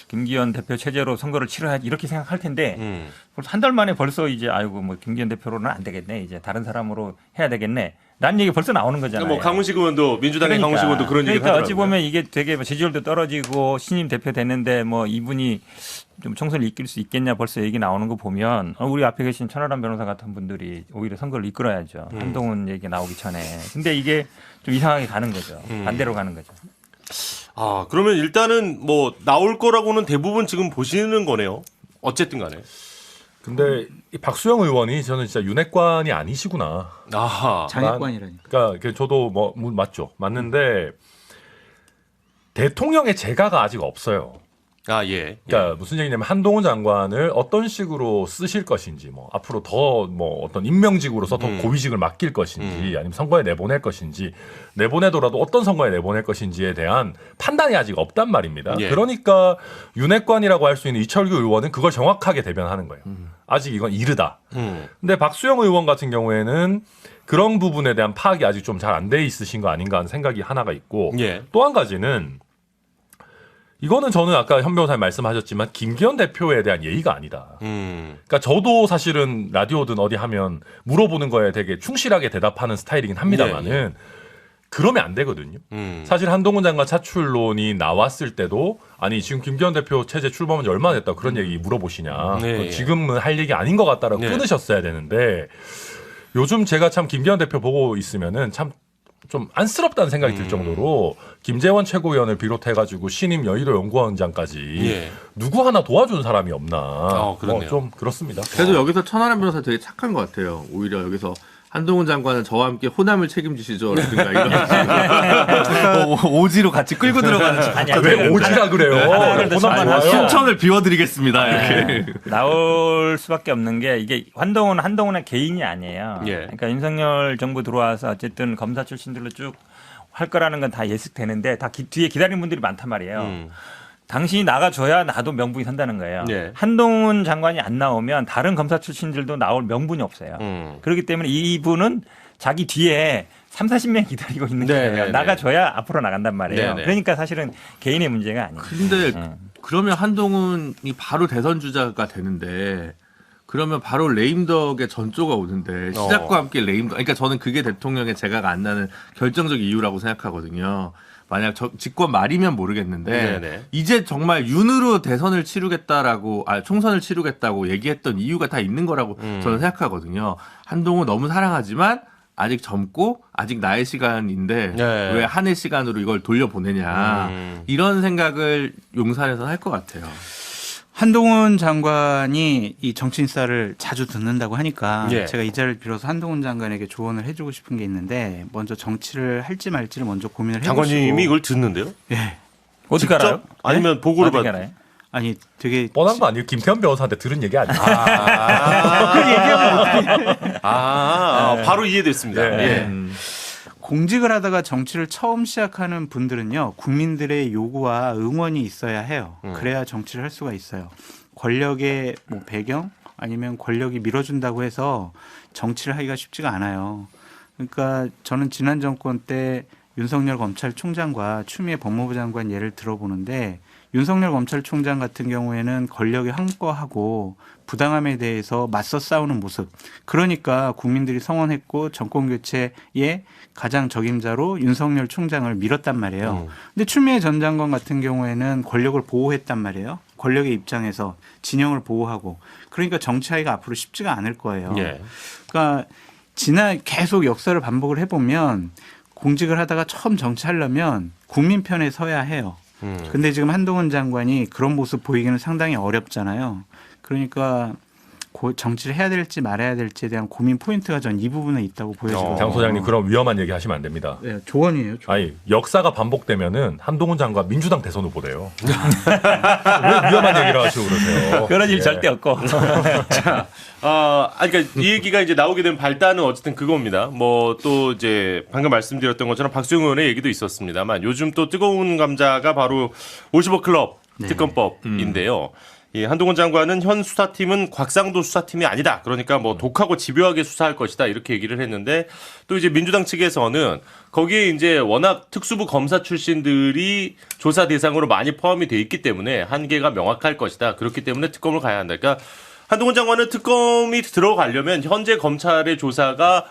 김기현 대표 체제로 선거를 치러야지 이렇게 생각할 텐데 벌써 한 달 만에 벌써 이제 아이고 뭐 김기현 대표로는 안 되겠네. 이제 다른 사람으로 해야 되겠네. 난 얘기 벌써 나오는 거잖아요. 뭐 강훈식 의원도 민주당의 그러니까. 강훈식 의원도 그런 얘기 그러니까 하더라고요. 어찌 보면 이게 되게 지지율도 떨어지고 신임 대표 됐는데 뭐 이분이 좀 총선을 이끌 수 있겠냐 벌써 얘기 나오는 거 보면 우리 앞에 계신 천하람 변호사 같은 분들이 오히려 선거를 이끌어야죠. 한동훈 얘기 나오기 전에. 근데 이게 좀 이상하게 가는 거죠. 반대로 가는 거죠. 아, 그러면 일단은 뭐 나올 거라고는 대부분 지금 보시는 거네요. 어쨌든 간에. 근데 이 박수영 의원이 저는 진짜 윤핵관이 아니시구나. 아하. 장애권이라니까. 그러니까 저도 뭐 맞죠. 맞는데 대통령의 재가가 아직 없어요. 아, 예. 그러니까 무슨 얘기냐면 한동훈 장관을 어떤 식으로 쓰실 것인지 뭐 앞으로 더 뭐 어떤 임명직으로서 더 고위직을 맡길 것인지 아니면 선거에 내보낼 것인지 내보내더라도 어떤 선거에 내보낼 것인지에 대한 판단이 아직 없단 말입니다. 예. 그러니까 윤핵관이라고 할 수 있는 이철규 의원은 그걸 정확하게 대변하는 거예요. 아직 이건 이르다. 근데 박수영 의원 같은 경우에는 그런 부분에 대한 파악이 아직 좀 잘 안 돼 있으신 거 아닌가 하는 생각이 하나가 있고 예. 또 한 가지는 이거는 저는 아까 현 변호사님 말씀하셨지만 김기현 대표에 대한 예의가 아니다. 그러니까 저도 사실은 라디오든 어디 하면 물어보는 거에 되게 충실하게 대답하는 스타일이긴 합니다만은 예, 예. 그러면 안 되거든요. 사실 한동훈 장관 차출론이 나왔을 때도 아니 지금 김기현 대표 체제 출범한 지 얼마나 됐다 그런 얘기 물어보시냐. 네, 그건 예. 지금은 할 얘기 아닌 것 같다라고 네. 끊으셨어야 되는데 요즘 제가 참 김기현 대표 보고 있으면은 참 좀 안쓰럽다는 생각이 들 정도로 김재원 최고위원을 비롯해가지고 신임 여의도 연구원장까지 예. 누구 하나 도와준 사람이 없나. 그렇네요. 좀 그렇습니다. 그래도 여기서 천하람 변호사 되게 착한 것 같아요. 오히려 여기서 한동훈 장관은 저와 함께 호남을 책임지시죠. 라든가 이런 오지로 같이 끌고 들어가는 아니야. 왜 오지라 그래요? 하나를 더 호남 좋아요. 좋아요. 신청을 비워드리겠습니다. 이렇게. 나올 수밖에 없는 게 이게 한동훈의 개인이 아니에요. 예. 그러니까 윤석열 정부 들어와서 어쨌든 검사 출신들로 쭉 할 거라는 건 다 예측되는데 다 뒤에 기다리는 분들이 많단 말이에요. 당신이 나가줘야 나도 명분이 선다는 거예요. 예. 한동훈 장관이 안 나오면 다른 검사 출신들도 나올 명분이 없어요. 그렇기 때문에 이분은 자기 뒤에 30-40명 기다리고 있는 네, 거예요. 네, 나가줘야 앞으로 나간단 말이에요. 네, 네. 그러니까 사실은 개인의 문제가 아니에요. 근데 그러면 한동훈이 바로 대선 주자가 되는데 그러면 바로 레임덕의 전조가 오는데 시작과 함께 레임덕. 그러니까 저는 그게 대통령의 재가가 안 나는 결정적 이유라고 생각하거든요. 만약 집권 말이면 모르겠는데 네네. 이제 정말 윤으로 대선을 치르겠다라고 총선을 치르겠다고 얘기했던 이유가 다 있는 거라고 저는 생각하거든요. 한동훈 너무 사랑하지만 아직 젊고 아직 나의 시간인데 네. 왜 한 해 시간으로 이걸 돌려보내냐 이런 생각을 용산에서 할 것 같아요. 한동훈 장관이 이 정치인사를 자주 듣는다고 하니까 예. 제가 이 자리를 빌어서 한동훈 장관에게 조언을 해주고 싶은 게 있는데 먼저 정치를 할지 말지를 먼저 고민을 해보시고. 장관님이 이걸 듣는데요? 예. 어떻게 직접? 알아요? 아니면 보고를 어떻게 받. 알아요? 아니 되게 뻔한 거 아니에요? 김태현 변호사한테 들은 얘기 아니에요? 바로 이해됐습니다. 네. 예. 공직을 하다가 정치를 처음 시작하는 분들은요, 국민들의 요구와 응원이 있어야 해요. 그래야 정치를 할 수가 있어요. 권력의 뭐 배경 아니면 권력이 밀어준다고 해서 정치를 하기가 쉽지가 않아요. 그러니까 저는 지난 정권 때 윤석열 검찰총장과 추미애 법무부 장관 예를 들어보는데 윤석열 검찰총장 같은 경우에는 권력에 항거하고 부당함에 대해서 맞서 싸우는 모습. 그러니까 국민들이 성원했고 정권 교체에 가장 적임자로 윤석열 총장을 밀었단 말이에요. 근데 추미애 전 장관 같은 경우에는 권력을 보호했단 말이에요. 권력의 입장에서 진영을 보호하고. 그러니까 정치하기가 앞으로 쉽지가 않을 거예요. 예. 그러니까 계속 역사를 반복을 해보면 공직을 하다가 처음 정치하려면 국민 편에 서야 해요. 근데 지금 한동훈 장관이 그런 모습 보이기는 상당히 어렵잖아요. 그러니까 정치를 해야 될지 말아야 될지에 대한 고민 포인트가 전 이 부분에 있다고 보여지거든요. 장 소장님 그런 위험한 얘기 하시면 안 됩니다. 네, 조언이에요. 조언. 아니 역사가 반복되면은 한동훈 장관 민주당 대선 후보래요. 왜 위험한 얘기를 하시고 그러세요? 그런 일 예. 절대 없고. 그러니까 이 얘기가 이제 나오게 된 발단은 어쨌든 그겁니다. 뭐 또 이제 방금 말씀드렸던 것처럼 박수영 의원의 얘기도 있었습니다만 요즘 또 뜨거운 감자가 바로 50억 클럽 특검법인데요. 이 한동훈 장관은 현 수사팀은 곽상도 수사팀이 아니다. 그러니까 뭐 독하고 집요하게 수사할 것이다. 이렇게 얘기를 했는데 또 이제 민주당 측에서는 거기에 이제 워낙 특수부 검사 출신들이 조사 대상으로 많이 포함이 돼 있기 때문에 한계가 명확할 것이다. 그렇기 때문에 특검을 가야 한다. 그러니까 한동훈 장관은 특검이 들어가려면 현재 검찰의 조사가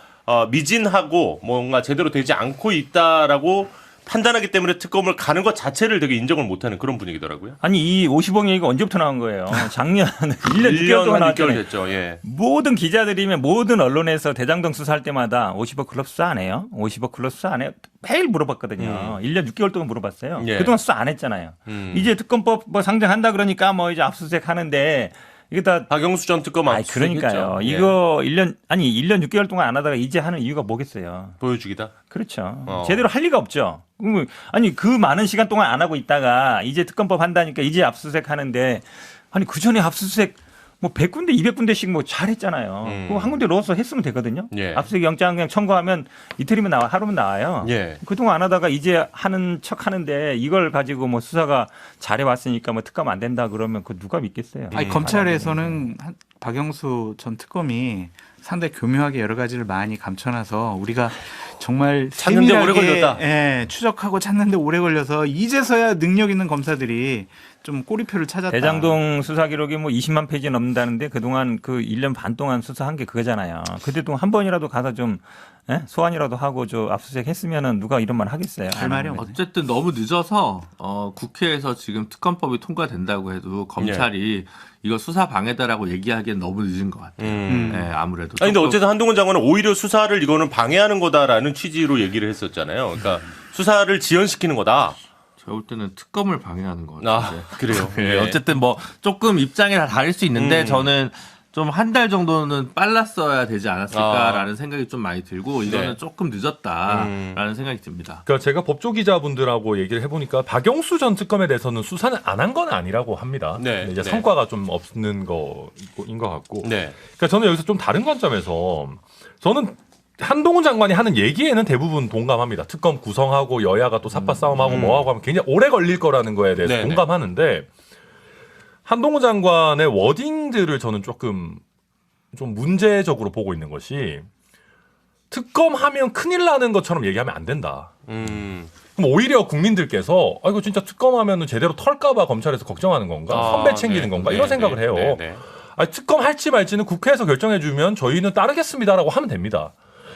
미진하고 뭔가 제대로 되지 않고 있다라고 판단하기 때문에 특검을 가는 것 자체를 되게 인정을 못하는 그런 분위기더라고요. 아니 이 50억 얘기가 언제부터 나온 거예요? 작년 1년 6개월 1년 동안 한 6개월 나왔잖아요. 됐죠. 예. 모든 기자들이면 모든 언론에서 대장동 수사할 때마다 50억 클럽 수사 안 해요? 50억 클럽 수사 안 해요? 매일 물어봤거든요. 1년 6개월 동안 물어봤어요. 예. 그동안 수사 안 했잖아요. 이제 특검법 뭐 상정한다 그러니까 뭐 이제 압수수색 하는데 이게 다 박영수 전 특검 아니 압수수색했죠. 그러니까요. 예. 이거 1년 6개월 동안 안 하다가 이제 하는 이유가 뭐겠어요? 보여주기다. 그렇죠. 제대로 할 리가 없죠. 아니 그 많은 시간 동안 안 하고 있다가 이제 특검법 한다니까 이제 압수수색 하는데 아니 그 전에 압수수색 뭐 100군데 200군데씩 뭐 잘했잖아요. 그거 한 군데 넣어서 했으면 되거든요. 예. 압수수색 영장 그냥 청구하면 이틀이면 나와 하루면 나와요. 예. 그동안 안 하다가 이제 하는 척 하는데 이걸 가지고 뭐 수사가 잘해왔으니까 뭐 특검 안 된다 그러면 그 누가 믿겠어요. 아니, 검찰에서는 박영수 전 특검이 상당히 교묘하게 여러 가지를 많이 감춰놔서 우리가 정말 찾는데 오래 세밀하게, 걸렸다. 예, 추적하고 찾는데 오래 걸려서 이제서야 능력 있는 검사들이 좀 꼬리표를 찾았다. 대장동 수사 기록이 뭐 20만 페이지 넘는다는데 그동안 그 1년 반 동안 수사한 게 그거잖아요. 그때 동안 한 번이라도 가서 좀 소환이라도 하고 저 압수수색 했으면은 누가 이런 말 하겠어요. 할 말이 없네. 어쨌든 너무 늦어서 국회에서 지금 특검법이 통과된다고 해도 검찰이 이거 수사 방해다라고 얘기하기엔 너무 늦은 것 같아요. 네, 아무래도. 아니 근데 조금- 어쨌든 한동훈 장관은 오히려 수사를 이거는 방해하는 거다라는 취지로 얘기를 했었잖아요. 그러니까 수사를 지연시키는 거다. 제가 볼 때는 특검을 방해하는 것 아, 같아요. 그래요. 네, 어쨌든 뭐 조금 입장이 다 다를 수 있는데 저는 좀 한 달 정도는 빨랐어야 되지 않았을까라는 생각이 좀 많이 들고 이거는 네. 조금 늦었다라는 생각이 듭니다. 그러니까 제가 법조 기자분들하고 얘기를 해보니까 박영수 전 특검에 대해서는 수사는 안 한 건 아니라고 합니다. 네, 근데 이제 네. 성과가 좀 없는 거인 것 같고. 네. 그러니까 저는 여기서 좀 다른 관점에서 저는 한동훈 장관이 하는 얘기에는 대부분 동감합니다. 특검 구성하고 여야가 또 삿바 싸움하고 뭐하고 하면 굉장히 오래 걸릴 거라는 거에 대해서 네네. 동감하는데 한동훈 장관의 워딩들을 저는 조금 좀 문제적으로 보고 있는 것이 특검하면 큰일 나는 것처럼 얘기하면 안 된다. 그럼 오히려 국민들께서 이거 진짜 특검하면은 제대로 털까봐 검찰에서 걱정하는 건가? 선배 챙기는 건가? 이런 생각을 해요. 네. 아니, 특검 할지 말지는 국회에서 결정해주면 저희는 따르겠습니다라고 하면 됩니다.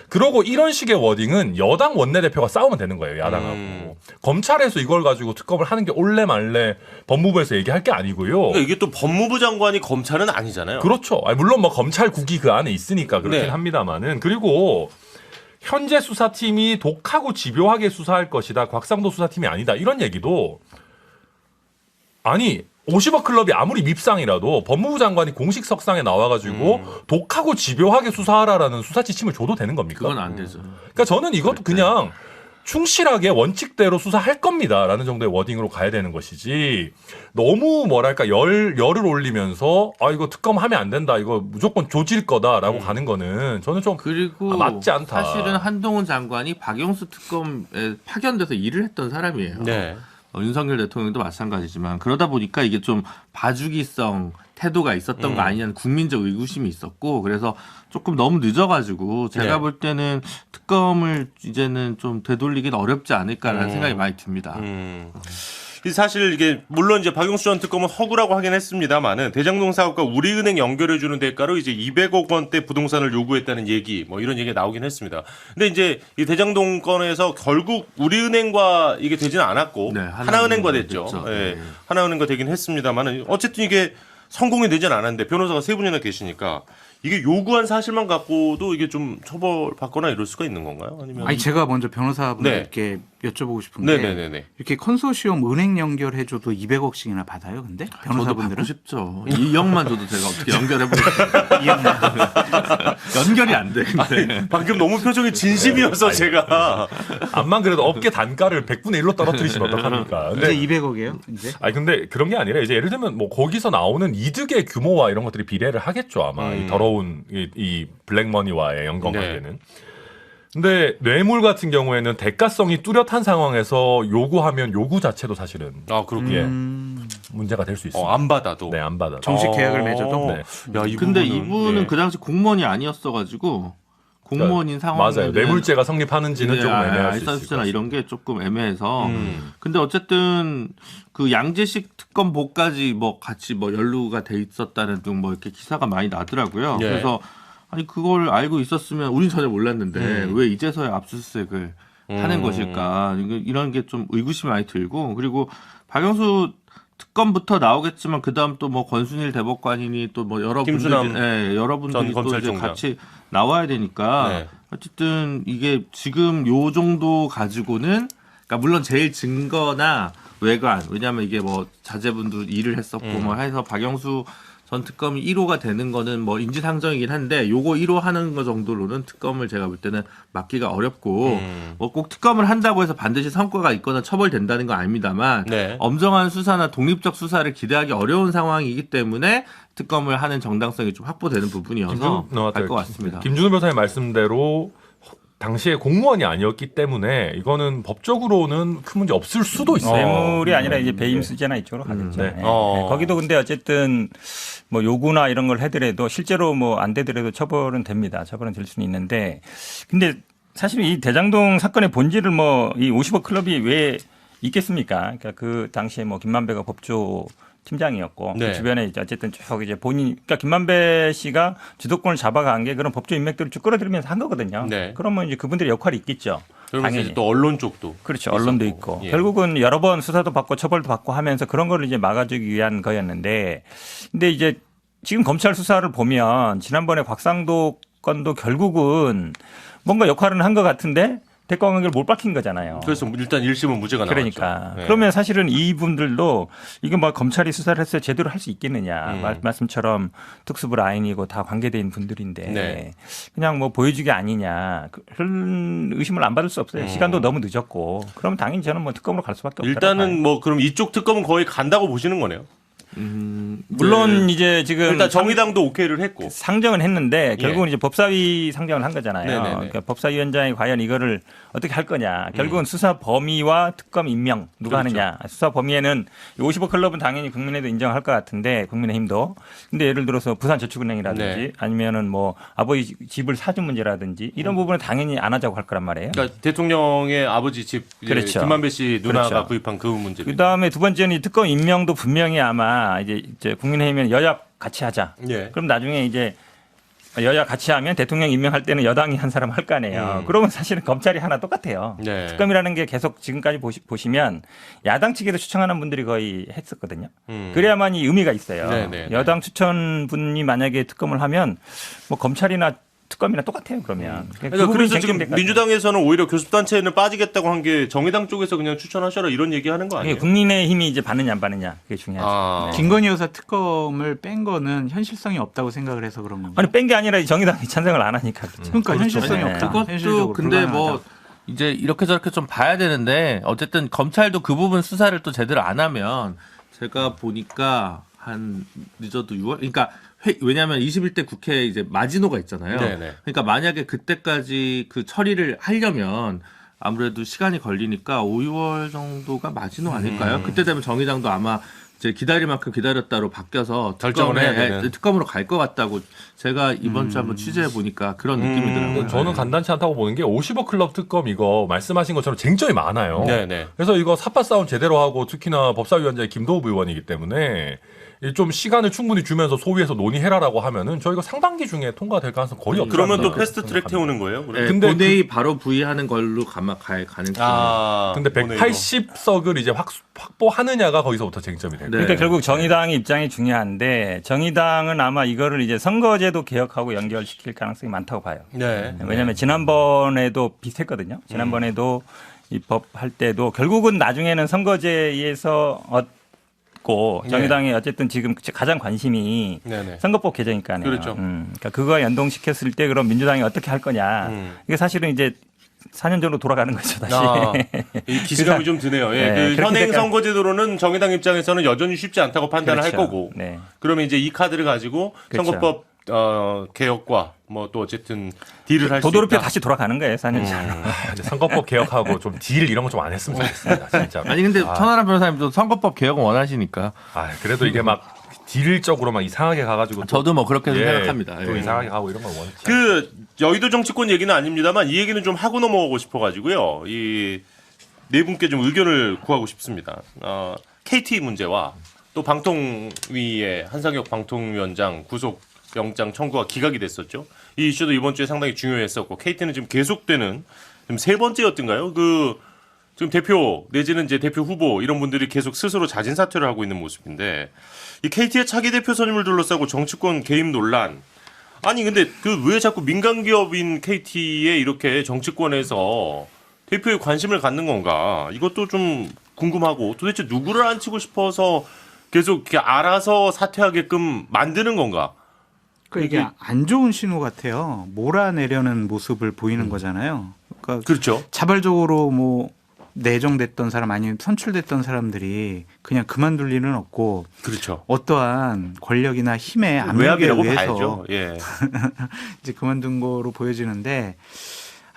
그러고 이런 식의 워딩은 여당 원내대표가 싸우면 되는 거예요, 야당하고. 검찰에서 이걸 가지고 특검을 하는 게 올래 말래 법무부에서 얘기할 게 아니고요. 그러니까 이게 또 법무부 장관이 검찰은 아니잖아요. 그렇죠. 아니, 물론 뭐 검찰국이 그 안에 있으니까 그렇긴 네. 합니다만은. 그리고 현재 수사팀이 독하고 집요하게 수사할 것이다. 곽상도 수사팀이 아니다. 이런 얘기도 아니 50억 클럽이 아무리 밉상이라도 법무부 장관이 공식 석상에 나와가지고 독하고 집요하게 수사하라라는 수사 지침을 줘도 되는 겁니까? 그건 안 되죠. 그러니까 저는 이것도 그냥 충실하게 원칙대로 수사할 겁니다라는 정도의 워딩으로 가야 되는 것이지 너무 뭐랄까 열을 올리면서 이거 특검하면 안 된다 이거 무조건 조질 거다라고 가는 거는 저는 좀 그리고 맞지 않다. 사실은 한동훈 장관이 박영수 특검에 파견돼서 일을 했던 사람이에요. 네. 윤석열 대통령도 마찬가지지만 그러다 보니까 이게 좀 봐주기성 태도가 있었던 거 아니냐는 국민적 의구심이 있었고 그래서 조금 너무 늦어가지고 제가 네. 볼 때는 특검을 이제는 좀 되돌리기는 어렵지 않을까라는 생각이 많이 듭니다. 사실 이게 물론 이제 박영수 전 특검은 허구라고 하긴 했습니다만은 대장동 사업과 우리은행 연결해주는 대가로 이제 200억 원대 부동산을 요구했다는 얘기 뭐 이런 얘기가 나오긴 했습니다. 근데 이제 이 대장동 건에서 결국 우리은행과 이게 되지는 않았고 네, 하나은행과 됐죠. 됐죠. 예, 네. 하나은행과 되긴 했습니다만은 어쨌든 이게 성공이 되진 않았는데 변호사가 세 분이나 계시니까 이게 요구한 사실만 갖고도 이게 좀 처벌받거나 이럴 수가 있는 건가요? 아니면 아니 제가 먼저 변호사분들께 여쭤보고 싶은 게 네네네. 이렇게 컨소시엄 은행 연결해줘도 200억씩이나 받아요. 근데 저도 받고 변호사분들은 싶죠. 2억만 줘도 제가 어떻게 연결해보겠어요. 연결이 안 돼. 근데. 방금 너무 표정이 진심이어서 제가 암만 그래도 업계 단가를 100분의 1로 떨어뜨리시면 어떡합니까? 이제 근데 200억이에요. 이제 아니 근데 그런 게 아니라 이제 예를 들면 뭐 거기서 나오는 이득의 규모와 이런 것들이 비례를 하겠죠 아마 이 더러운 이 블랙머니와의 연관관계는. 근데 뇌물 같은 경우에는 대가성이 뚜렷한 상황에서 요구하면 요구 자체도 사실은 그렇군요. 예, 문제가 될 수 있습니다. 안 받아도. 네, 안 받아. 정식 계약을 맺어도 네. 야, 근데 부분은, 이분은 예. 그 당시 공무원이 아니었어가지고 공무원인 상황에 맞아요. 뇌물죄가 성립하는지는 조금 애매할 수 있을 것 알선수재나 같습니다. 이런 게 조금 애매해서. 근데 어쨌든 그 양재식 특검보까지 뭐 같이 뭐 연루가 돼 있었다는 등 뭐 이렇게 기사가 많이 나더라고요. 예. 그래서 아니 그걸 알고 있었으면 우린 전혀 몰랐는데 왜 이제서야 압수수색을 하는 것일까 이런 게 좀 의구심이 많이 들고 그리고 박영수 특검부터 나오겠지만 그 다음 또 뭐 권순일 대법관이니 또 뭐 김수남 여러분들이 전 또 이제 검찰총장. 같이 나와야 되니까 네. 어쨌든 이게 지금 요 정도 가지고는 그러니까 물론 제일 증거나 외관 왜냐하면 이게 뭐 자제분도 일을 했었고 뭐 해서 박영수 전 특검이 1호가 되는 거는 뭐 인지상정이긴 한데 요거 1호 하는 거 정도로는 특검을 제가 볼 때는 막기가 어렵고 뭐 꼭 특검을 한다고 해서 반드시 성과가 있거나 처벌된다는 건 아닙니다만 네. 엄정한 수사나 독립적 수사를 기대하기 어려운 상황이기 때문에 특검을 하는 정당성이 좀 확보되는 부분이어서 갈 것 같습니다. 김준호 변호사의 말씀대로 당시에 공무원이 아니었기 때문에 이거는 법적으로는 큰 문제 없을 수도 있어요. 뇌물이 아니라 이제 배임 수재나 이쪽으로 가겠죠. 네. 네. 어. 거기도 근데 어쨌든 뭐 요구나 이런 걸 해더라도 실제로 뭐 안 되더라도 처벌은 됩니다. 처벌은 될 수는 있는데 근데 사실 이 대장동 사건의 본질을 뭐 이 50억 클럽이 왜 있겠습니까? 그러니까 그 당시에 뭐 김만배가 법조 팀장이었고 네. 그 주변에 이제 어쨌든 쭉 이제 본인 그러니까 김만배 씨가 주도권을 잡아간 게 그런 법조 인맥들을 쭉 끌어들이면서 한 거거든요. 네. 그러면 이제 그분들의 역할이 있겠죠. 그러면서 당연히. 이제 또 언론 쪽도 그렇죠. 있었고. 언론도 있고. 예. 결국은 여러 번 수사도 받고 처벌도 받고 하면서 그런 거를 이제 막아주기 위한 거였는데 근데 이제 지금 검찰 수사를 보면 지난번에 곽상도 건도 결국은 뭔가 역할은 한 것 같은데 대가관계를 못 밝힌 거잖아요. 그래서 일단 1심은 무죄가 나왔죠. 그러니까. 네. 그러면 사실은 이분들도 이거 뭐 검찰이 수사를 했어요. 제대로 할 수 있겠느냐. 말씀처럼 특수부 라인이고 다 관계된 분들인데 네. 그냥 뭐 보여주기 아니냐. 그런 의심을 안 받을 수 없어요. 시간도 너무 늦었고. 그러면 당연히 저는 뭐 특검으로 갈 수밖에 없다. 일단은 뭐 그럼 이쪽 특검은 거의 간다고 보시는 거네요. 물론 이제 지금 일단 정의당도 오케이를 했고. 상정은 했는데 예. 결국은 이제 법사위 상정을 한 거잖아요. 네네네. 그러니까 법사위원장이 과연 이거를 어떻게 할 거냐. 결국은 수사 범위와 특검 임명 누가 그렇죠. 하느냐. 수사 범위에는 50억 클럽은 당연히 국민의도 인정할 것 같은데 국민의힘도. 근데 예를 들어서 부산저축은행이라든지 네. 아니면은 뭐 아버지 집을 사준 문제라든지 이런 부분은 당연히 안 하자고 할 거란 말이에요. 그러니까 대통령의 아버지 집 이제 그렇죠. 김만배 씨 누나가 그렇죠. 구입한 그 문제. 그 다음에 두 번째는 이 특검 임명도 분명히 아마 이제 국민의힘은 여야 같이 하자. 예. 그럼 나중에 이제 여야 같이 하면 대통령 임명할 때는 여당이 한 사람 할 거 아니에요. 그러면 사실은 검찰이 하나 똑같아요. 네. 특검이라는 게 계속 지금까지 보시면 야당 측에서 추천하는 분들이 거의 했었거든요. 그래야만 이 의미가 있어요. 네네. 여당 추천분이 만약에 특검을 하면 뭐 검찰이나 특검이나 똑같아요. 그러면. 그러니까 그래서 지금 쟁점될 것 민주당에서는 오히려 교섭단체는 빠지겠다고 한 게 정의당 쪽에서 그냥 추천하셔라 이런 얘기하는 거 같아요. 아니에요? 국민의힘이 이제 받느냐 안 받느냐 그게 중요하죠. 아. 네. 김건희 여사 특검을 뺀 거는 현실성이 없다고 생각을 해서 그런 건가요? 아니 뺀 게 아니라 정의당이 찬성을 안 하니까 그렇죠. 그러니까 현실성이 네. 없다. 그것도 현실적으로 근데 뭐 불가능하다. 이제 이렇게 저렇게 좀 봐야 되는데 어쨌든 검찰도 그 부분 수사를 또 제대로 안 하면 제가 보니까 한 늦어도 6월 그러니까 왜냐하면 21대 국회 이제 마지노가 있잖아요. 네네. 그러니까 만약에 그때까지 그 처리를 하려면 아무래도 시간이 걸리니까 5, 6월 정도가 마지노 아닐까요? 그때 되면 정의당도 아마 이제 기다릴 만큼 기다렸다로 바뀌어서 결정을 해야 되는. 특검으로 갈 것 같다고 제가 이번 주에 한번 취재해 보니까 그런 느낌이 들어요. 저는 간단치 않다고 보는 게 50억 클럽 특검 이거 말씀하신 것처럼 쟁점이 많아요. 네네. 그래서 이거 삿바 싸움 제대로 하고 특히나 법사위원장이 김도우 의원이기 때문에 좀 시간을 충분히 주면서 소위에서 논의해라라고 하면은 저희가 상반기 중에 통과될 가능성 거의 없다. 그러면 또 패스트 트랙 태우는 거예요? 네, 근데 본회의 바로 부의하는 걸로 갈 가능성이. 근데 본회의로. 180석을 이제 확보하느냐가 거기서부터 쟁점이 될 거예요. 네. 그러니까 결국 정의당의 입장이 중요한데 정의당은 아마 이거를 이제 선거제도 개혁하고 연결시킬 가능성이 많다고 봐요. 네. 왜냐하면 지난번에도 비슷했거든요. 지난번에도 입법 할 때도 결국은 나중에는 선거제에서 정의당이 어쨌든 지금 가장 관심이 네네. 선거법 개정이니까요. 그렇죠. 그러니까 그거 연동시켰을 때 그럼 민주당이 어떻게 할 거냐. 이게 사실은 이제 4년 전으로 돌아가는 거죠, 다시. 이 기시감이 좀 드네요. 예, 네, 그 그렇게 현행 될까? 선거제도로는 정의당 입장에서는 여전히 쉽지 않다고 판단을 그렇죠. 할 거고, 네. 그러면 이제 이 카드를 가지고 그렇죠. 선거법 개혁과 뭐 또 어쨌든 딜을 할 수 도도르표 있다. 다시 돌아가는 거예요, 4년 전으로. 이제 선거법 개혁하고 좀 딜 이런 거 좀 안 했으면 좋겠습니다. 진짜. 아니 근데 천하람 변호사님도 선거법 개혁은 원하시니까 그래도 이게 막 딜적으로 막 이상하게 가가지고 또- 저도 뭐 그렇게 예, 생각합니다. 또 예. 이상하게 가고 이런 건 원치 않아요. 그 여의도 정치권 얘기는 아닙니다만 이 얘기는 좀 하고 넘어가고 싶어가지고요. 이 네 분께 좀 의견을 구하고 싶습니다. KT 문제와 또 방통위의 한상혁 방통위원장 구속 영장 청구가 기각이 됐었죠. 이 이슈도 이번 주에 상당히 중요했었고 KT는 지금 계속되는 지금 세 번째였던가요? 지금 대표 내지는 이제 대표 후보 이런 분들이 계속 스스로 자진 사퇴를 하고 있는 모습인데 이 KT의 차기 대표 선임을 둘러싸고 정치권 개입 논란. 아니 근데 그 왜 자꾸 민간 기업인 KT에 이렇게 정치권에서 대표에 관심을 갖는 건가? 이것도 좀 궁금하고 도대체 누구를 앉히고 싶어서 계속 이렇게 알아서 사퇴하게끔 만드는 건가? 그러니까 이게 안 좋은 신호 같아요. 몰아내려는 모습을 보이는 거잖아요. 그러니까 그렇죠. 자발적으로 뭐 내정됐던 사람 아니면 선출됐던 사람들이 그냥 그만둘 일은 없고 그렇죠. 어떠한 권력이나 힘의 압력에 외압이라고 의해서 봐야죠. 예. 이제 그만둔 거로 보여지는데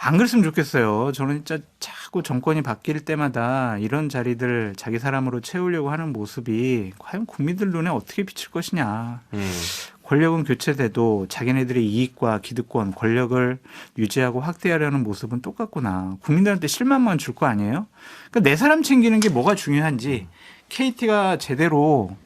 안 그랬으면 좋겠어요. 저는 진짜 자꾸 정권이 바뀔 때마다 이런 자리들 자기 사람으로 채우려고 하는 모습이 과연 국민들 눈에 어떻게 비칠 것이냐. 권력은 교체돼도 자기네들의 이익과 기득권, 권력을 유지하고 확대하려는 모습은 똑같구나. 국민들한테 실망만 줄 거 아니에요? 그러니까 내 사람 챙기는 게 뭐가 중요한지 KT가 제대로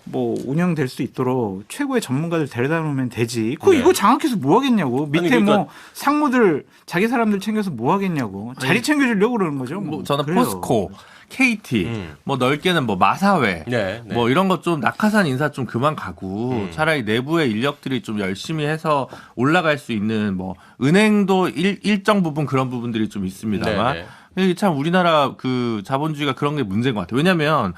뭐 운영될 수 있도록 최고의 전문가들 데려다 놓으면 되지. 네. 이거 장악해서 뭐 하겠냐고. 밑에 아니, 그러니까 뭐 상무들 자기 사람들 챙겨서 뭐 하겠냐고. 자리 챙겨주려고 그러는 거죠. 뭐 저는 그래요. 포스코, KT, 뭐 넓게는 뭐 마사회, 네. 뭐 이런 것 좀 낙하산 인사 좀 그만 가고 차라리 내부의 인력들이 좀 열심히 해서 올라갈 수 있는 뭐 은행도 일정 부분 그런 부분들이 좀 있습니다만 이게 참 우리나라 그 자본주의가 그런 게 문제인 것 같아요. 왜냐하면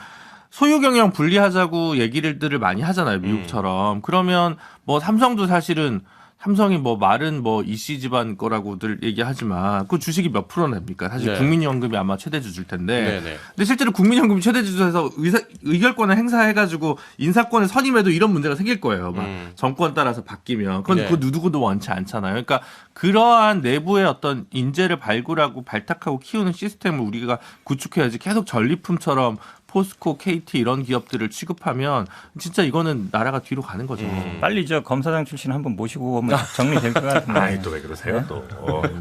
소유 경영 분리하자고 얘기들을 많이 하잖아요, 미국처럼. 그러면 뭐 삼성도 사실은 삼성이 뭐 말은 뭐 이씨 집안 거라고들 얘기하지만 그 주식이 몇 프로 냅니까? 사실 네. 국민연금이 아마 최대주주일 텐데. 네네. 근데 실제로 국민연금이 최대주주에서 의결권을 행사해가지고 인사권을 선임해도 이런 문제가 생길 거예요. 막 정권 따라서 바뀌면 그건 네. 그 누구도 원치 않잖아요. 그러니까 그러한 내부의 어떤 인재를 발굴하고 발탁하고 키우는 시스템을 우리가 구축해야지 계속 전리품처럼 포스코, KT 이런 기업들을 취급하면 진짜 이거는 나라가 뒤로 가는 거죠. 빨리 저 검사장 출신 한번 모시고 오면 정리될 것 같은데. 아이 또 왜 그러세요 또?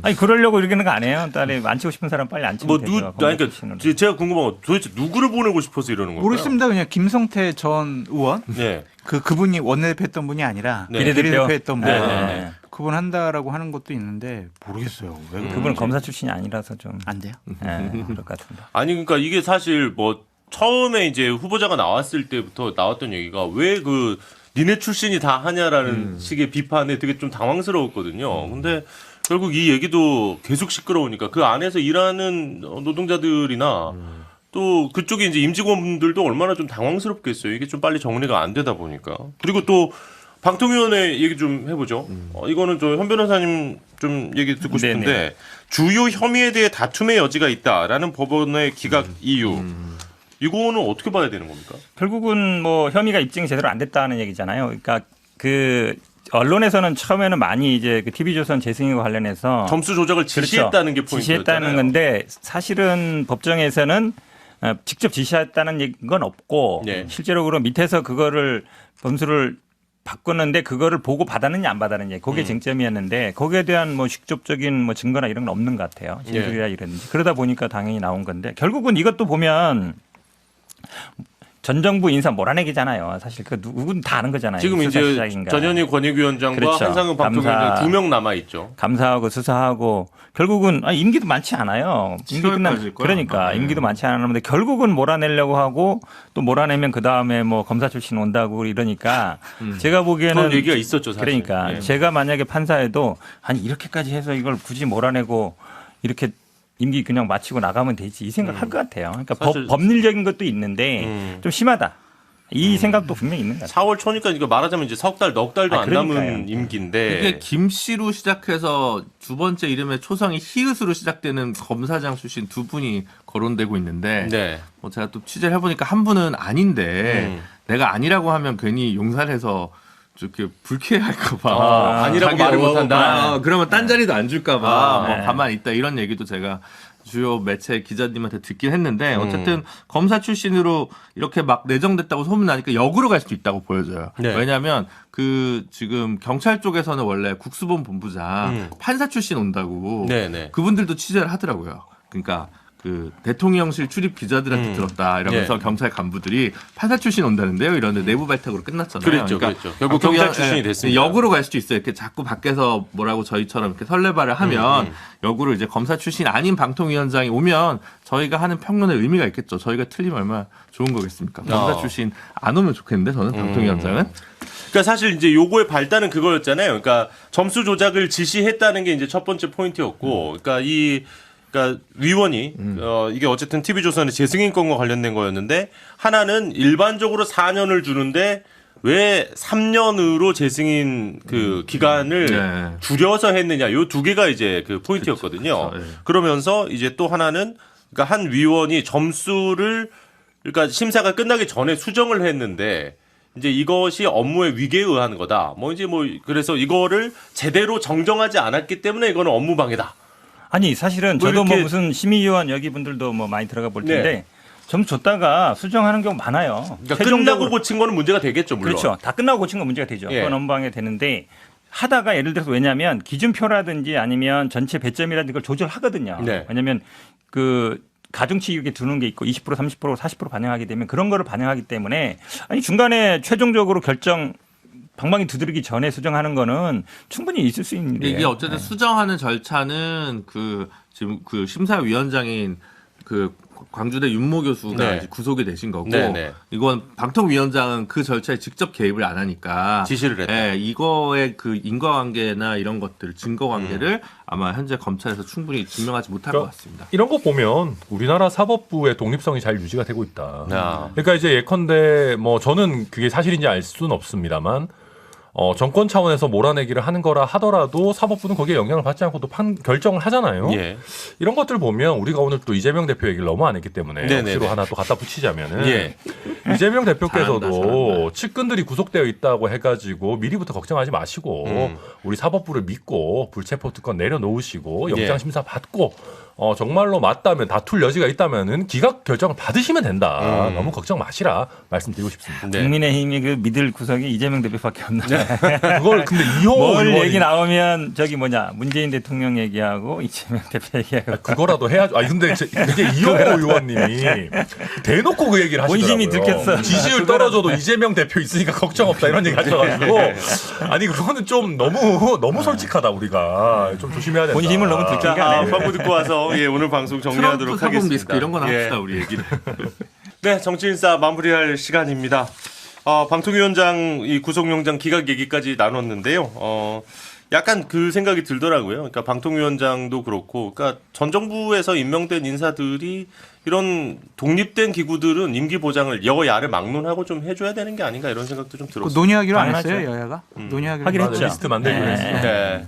아니 그러려고 이러는 거 아니에요. 딸이 앉히고 싶은 사람 빨리 앉히면 뭐 되죠. 그러니까 제가 궁금한 건 도대체 누구를 보내고 싶어서 이러는 건가요? 모르겠습니다. 그냥 김성태 전 의원 네. 그분이 원내대표했던 분이 아니라 네. 비례대표했던 분. 네. 그분 한다라고 하는 것도 있는데 모르겠어요. 왜 그분은 검사 출신이 아니라서 좀 안 돼요? 그럴 것 같은데. 아니 그러니까 이게 사실 뭐 처음에 이제 후보자가 나왔을 때부터 나왔던 얘기가 왜 그 니네 출신이 다 하냐라는 식의 비판에 되게 좀 당황스러웠거든요. 근데 결국 이 얘기도 계속 시끄러우니까 그 안에서 일하는 노동자들이나 또 그쪽에 이제 임직원분들도 얼마나 좀 당황스럽겠어요. 이게 좀 빨리 정리가 안 되다 보니까. 그리고 또 방통위원회 얘기 좀 해보죠. 이거는 저 현 변호사님 좀 얘기 듣고 싶은데 네네. 주요 혐의에 대해 다툼의 여지가 있다라는 법원의 기각 이유. 이거는 어떻게 봐야 되는 겁니까? 결국은 뭐 혐의가 입증이 제대로 안 됐다는 얘기잖아요. 그러니까 그 언론에서는 처음에는 많이 이제 그 TV조선 재승인과 관련해서 점수 조작을 지시했다는 게 포인트였잖아요. 지시했다는 건데 사실은 법정에서는 직접 지시했다는 건 없고 네. 실제로 그럼 밑에서 그거를 점수를 바꿨는데 그거를 보고 받았느냐 안 받았느냐 그게 쟁점이었는데 거기에 대한 뭐 직접적인 뭐 증거나 이런 건 없는 것 같아요. 진술이나 이런지 그러다 보니까 당연히 나온 건데 결국은 이것도 보면 전 정부 인사 몰아내기잖아요. 사실 그 누군 다 아는 거잖아요. 지금 수사 이제 시작인가. 전현희 권익위원장과 그렇죠. 한상훈 방통위원장 감사. 2명 남아 있죠. 감사하고 수사하고 결국은 임기도 많지 않아요. 임기 끝나 7월까지일 거야, 그러니까 아마. 임기도 많지 않았는데 결국은 몰아내려고 하고 또 몰아내면 그 다음에 뭐 검사 출신 온다고 이러니까 제가 보기에는 그런 얘기가 있었죠, 사실. 그러니까 예. 제가 만약에 판사에도 아니 이렇게까지 해서 이걸 굳이 몰아내고 이렇게 임기 그냥 마치고 나가면 되지 이 생각할 것 같아요. 그러니까 사실- 법률적인 것도 있는데 좀 심하다. 이 생각도 분명히 있는 것 같아요. 4월 초니까 이거 말하자면 이제 석 달, 넉 달도 안 그러니까요. 남은 임기인데. 이게 김씨로 시작해서 두 번째 이름의 초성이 히읗으로 시작되는 검사장 출신 두 분이 거론되고 있는데 네. 뭐 제가 또 취재를 해보니까 한 분은 아닌데 내가 아니라고 하면 괜히 용산을 해서 이렇게 불쾌할까봐 아니라고 말을 못한다. 그러면 딴 자리도 안 줄까봐 네. 뭐 가만히 있다 이런 얘기도 제가 주요 매체 기자님한테 듣긴 했는데 어쨌든 검사 출신으로 이렇게 막 내정됐다고 소문나니까 역으로 갈 수도 있다고 보여져요. 네. 왜냐하면 그 지금 경찰 쪽에서는 원래 국수본 본부장 판사 출신 온다고 네네. 그분들도 취재를 하더라고요. 그러니까 그 대통령실 출입 기자들한테 들었다 이러면서 예. 경찰 간부들이 판사 출신 온다는데요. 이러는데 내부 발탁으로 끝났잖아요. 그랬죠. 결국 경찰 출신이 됐습니다. 역으로 갈 수도 있어요. 이렇게 자꾸 밖에서 뭐라고 저희처럼 이렇게 설레발을 하면 역으로 이제 검사 출신 아닌 방통위원장이 오면 저희가 하는 평론에 의미가 있겠죠. 저희가 틀리면 얼마나 좋은 거겠습니까? 검사 출신 안 오면 좋겠는데 저는 방통위원장은. 그러니까 사실 이제 요거의 발단은 그거였잖아요. 그러니까 점수 조작을 지시했다는 게 이제 첫 번째 포인트였고, 그러니까 위원이 이게 어쨌든 TV조선의 재승인 건과 관련된 거였는데 하나는 일반적으로 4년을 주는데 왜 3년으로 재승인 그 기간을 네. 줄여서 했느냐. 요 두 개가 이제 그 포인트였거든요. 그쵸, 예. 그러면서 이제 또 하나는 그러니까 한 위원이 점수를 그러니까 심사가 끝나기 전에 수정을 했는데 이제 이것이 업무의 위계에 의한 거다. 뭐 이제 뭐 그래서 이거를 제대로 정정하지 않았기 때문에 이거는 업무 방해다. 아니 사실은 뭐 저도 뭐 이렇게- 무슨 심의위원 여기 분들도 뭐 많이 들어가 볼 텐데 네. 점수 줬다가 수정하는 경우 많아요. 그러니까 최종적으로- 끝나고 고친 거는 문제가 되겠죠, 물론. 그렇죠. 다 끝나고 고친 건 문제가 되죠. 예. 그건 업무방해 되는데 하다가 예를 들어서 왜냐하면 기준표라든지 아니면 전체 배점이라든지 그걸 조절하거든요. 네. 왜냐하면 그 가중치 이렇게 두는 게 있고 20%, 30%, 40% 반영하게 되면 그런 거를 반영하기 때문에 아니 중간에 최종적으로 결정 방망이 두드리기 전에 수정하는 거는 충분히 있을 수 있는 근데 일이에요. 이게 어쨌든 수정하는 절차는 그 지금 그 심사위원장인 그 광주대 윤모 교수가 네. 이제 구속이 되신 거고 네, 네. 이건 방통위원장은 그 절차에 직접 개입을 안 하니까 지시를 했다. 예, 이거의 그 인과관계나 이런 것들 증거관계를 아마 현재 검찰에서 충분히 증명하지 못할 것 같습니다. 이런 거 보면 우리나라 사법부의 독립성이 잘 유지가 되고 있다. 야. 그러니까 이제 예컨대 뭐 저는 그게 사실인지 알 수는 없습니다만 정권 차원에서 몰아내기를 하는 거라 하더라도 사법부는 거기에 영향을 받지 않고 또 결정을 하잖아요. 예. 이런 것들 보면 우리가 오늘 또 이재명 대표 얘기를 너무 안 했기 때문에 네네네. 억지로 하나 또 갖다 붙이자면은 예. 이재명 대표께서도 잘한다. 측근들이 구속되어 있다고 해가지고 미리부터 걱정하지 마시고 우리 사법부를 믿고 불체포 특권 내려놓으시고 영장 심사 받고 정말로 맞다면 다툴 여지가 있다면은 기각 결정을 받으시면 된다. 너무 걱정 마시라 말씀드리고 싶습니다. 네. 국민의힘이 그 믿을 구석이 이재명 대표밖에 없나. 그걸 근데 이용호 뭘 의원이 얘기 나오면 저기 뭐냐 문재인 대통령 얘기하고 이재명 대표 얘기하고 그거라도 해야죠. 아니 근데 이게 이용호 의원님이 대놓고 그 얘기를 하시더라고요. 본심이 들켰어. 지지율 떨어져도 이재명 대표 있으니까 걱정 없다 이런 얘기 하셔가지고 아니 그거는 좀 너무 솔직하다 우리가 좀 조심해야 된다. 본심을 너무 들킨 게 아니에요. 광고 듣고 와서 예, 오늘 방송 트럼프 정리하도록 사법 하겠습니다. 리스크 이런 건 합시다 예. 우리 얘기를. 네, 정치인싸 마무리할 시간입니다. 방통위원장 이 구속영장 기각 얘기까지 나눴는데요. 약간 그 생각이 들더라고요. 그러니까 방통위원장도 그렇고, 그러니까 전 정부에서 임명된 인사들이 이런 독립된 기구들은 임기 보장을 여야를 막론하고 좀 해줘야 되는 게 아닌가 이런 생각도 좀 그 들었어요. 논의하기로 안 당연하죠. 했어요, 여야가? 논의하기로 하기로 맞아요. 했죠. 리스트 만들기로 네. 했어요. 네.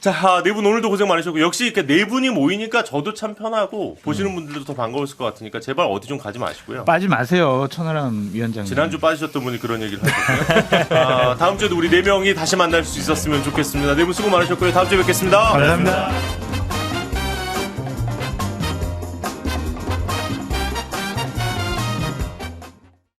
자, 네 분 오늘도 고생 많으셨고 역시 이렇게 네 분이 모이니까 저도 참 편하고 보시는 분들도 더 반가웠을 것 같으니까 제발 어디 좀 가지 마시고요. 빠지 마세요, 천하람 위원장님. 지난주 빠지셨던 분이 그런 얘기를 하셨고요. 다음 주에도 우리 네 명이 다시 만날 수 있었으면 좋겠습니다. 네 분 수고 많으셨고요. 다음 주에 뵙겠습니다. 감사합니다.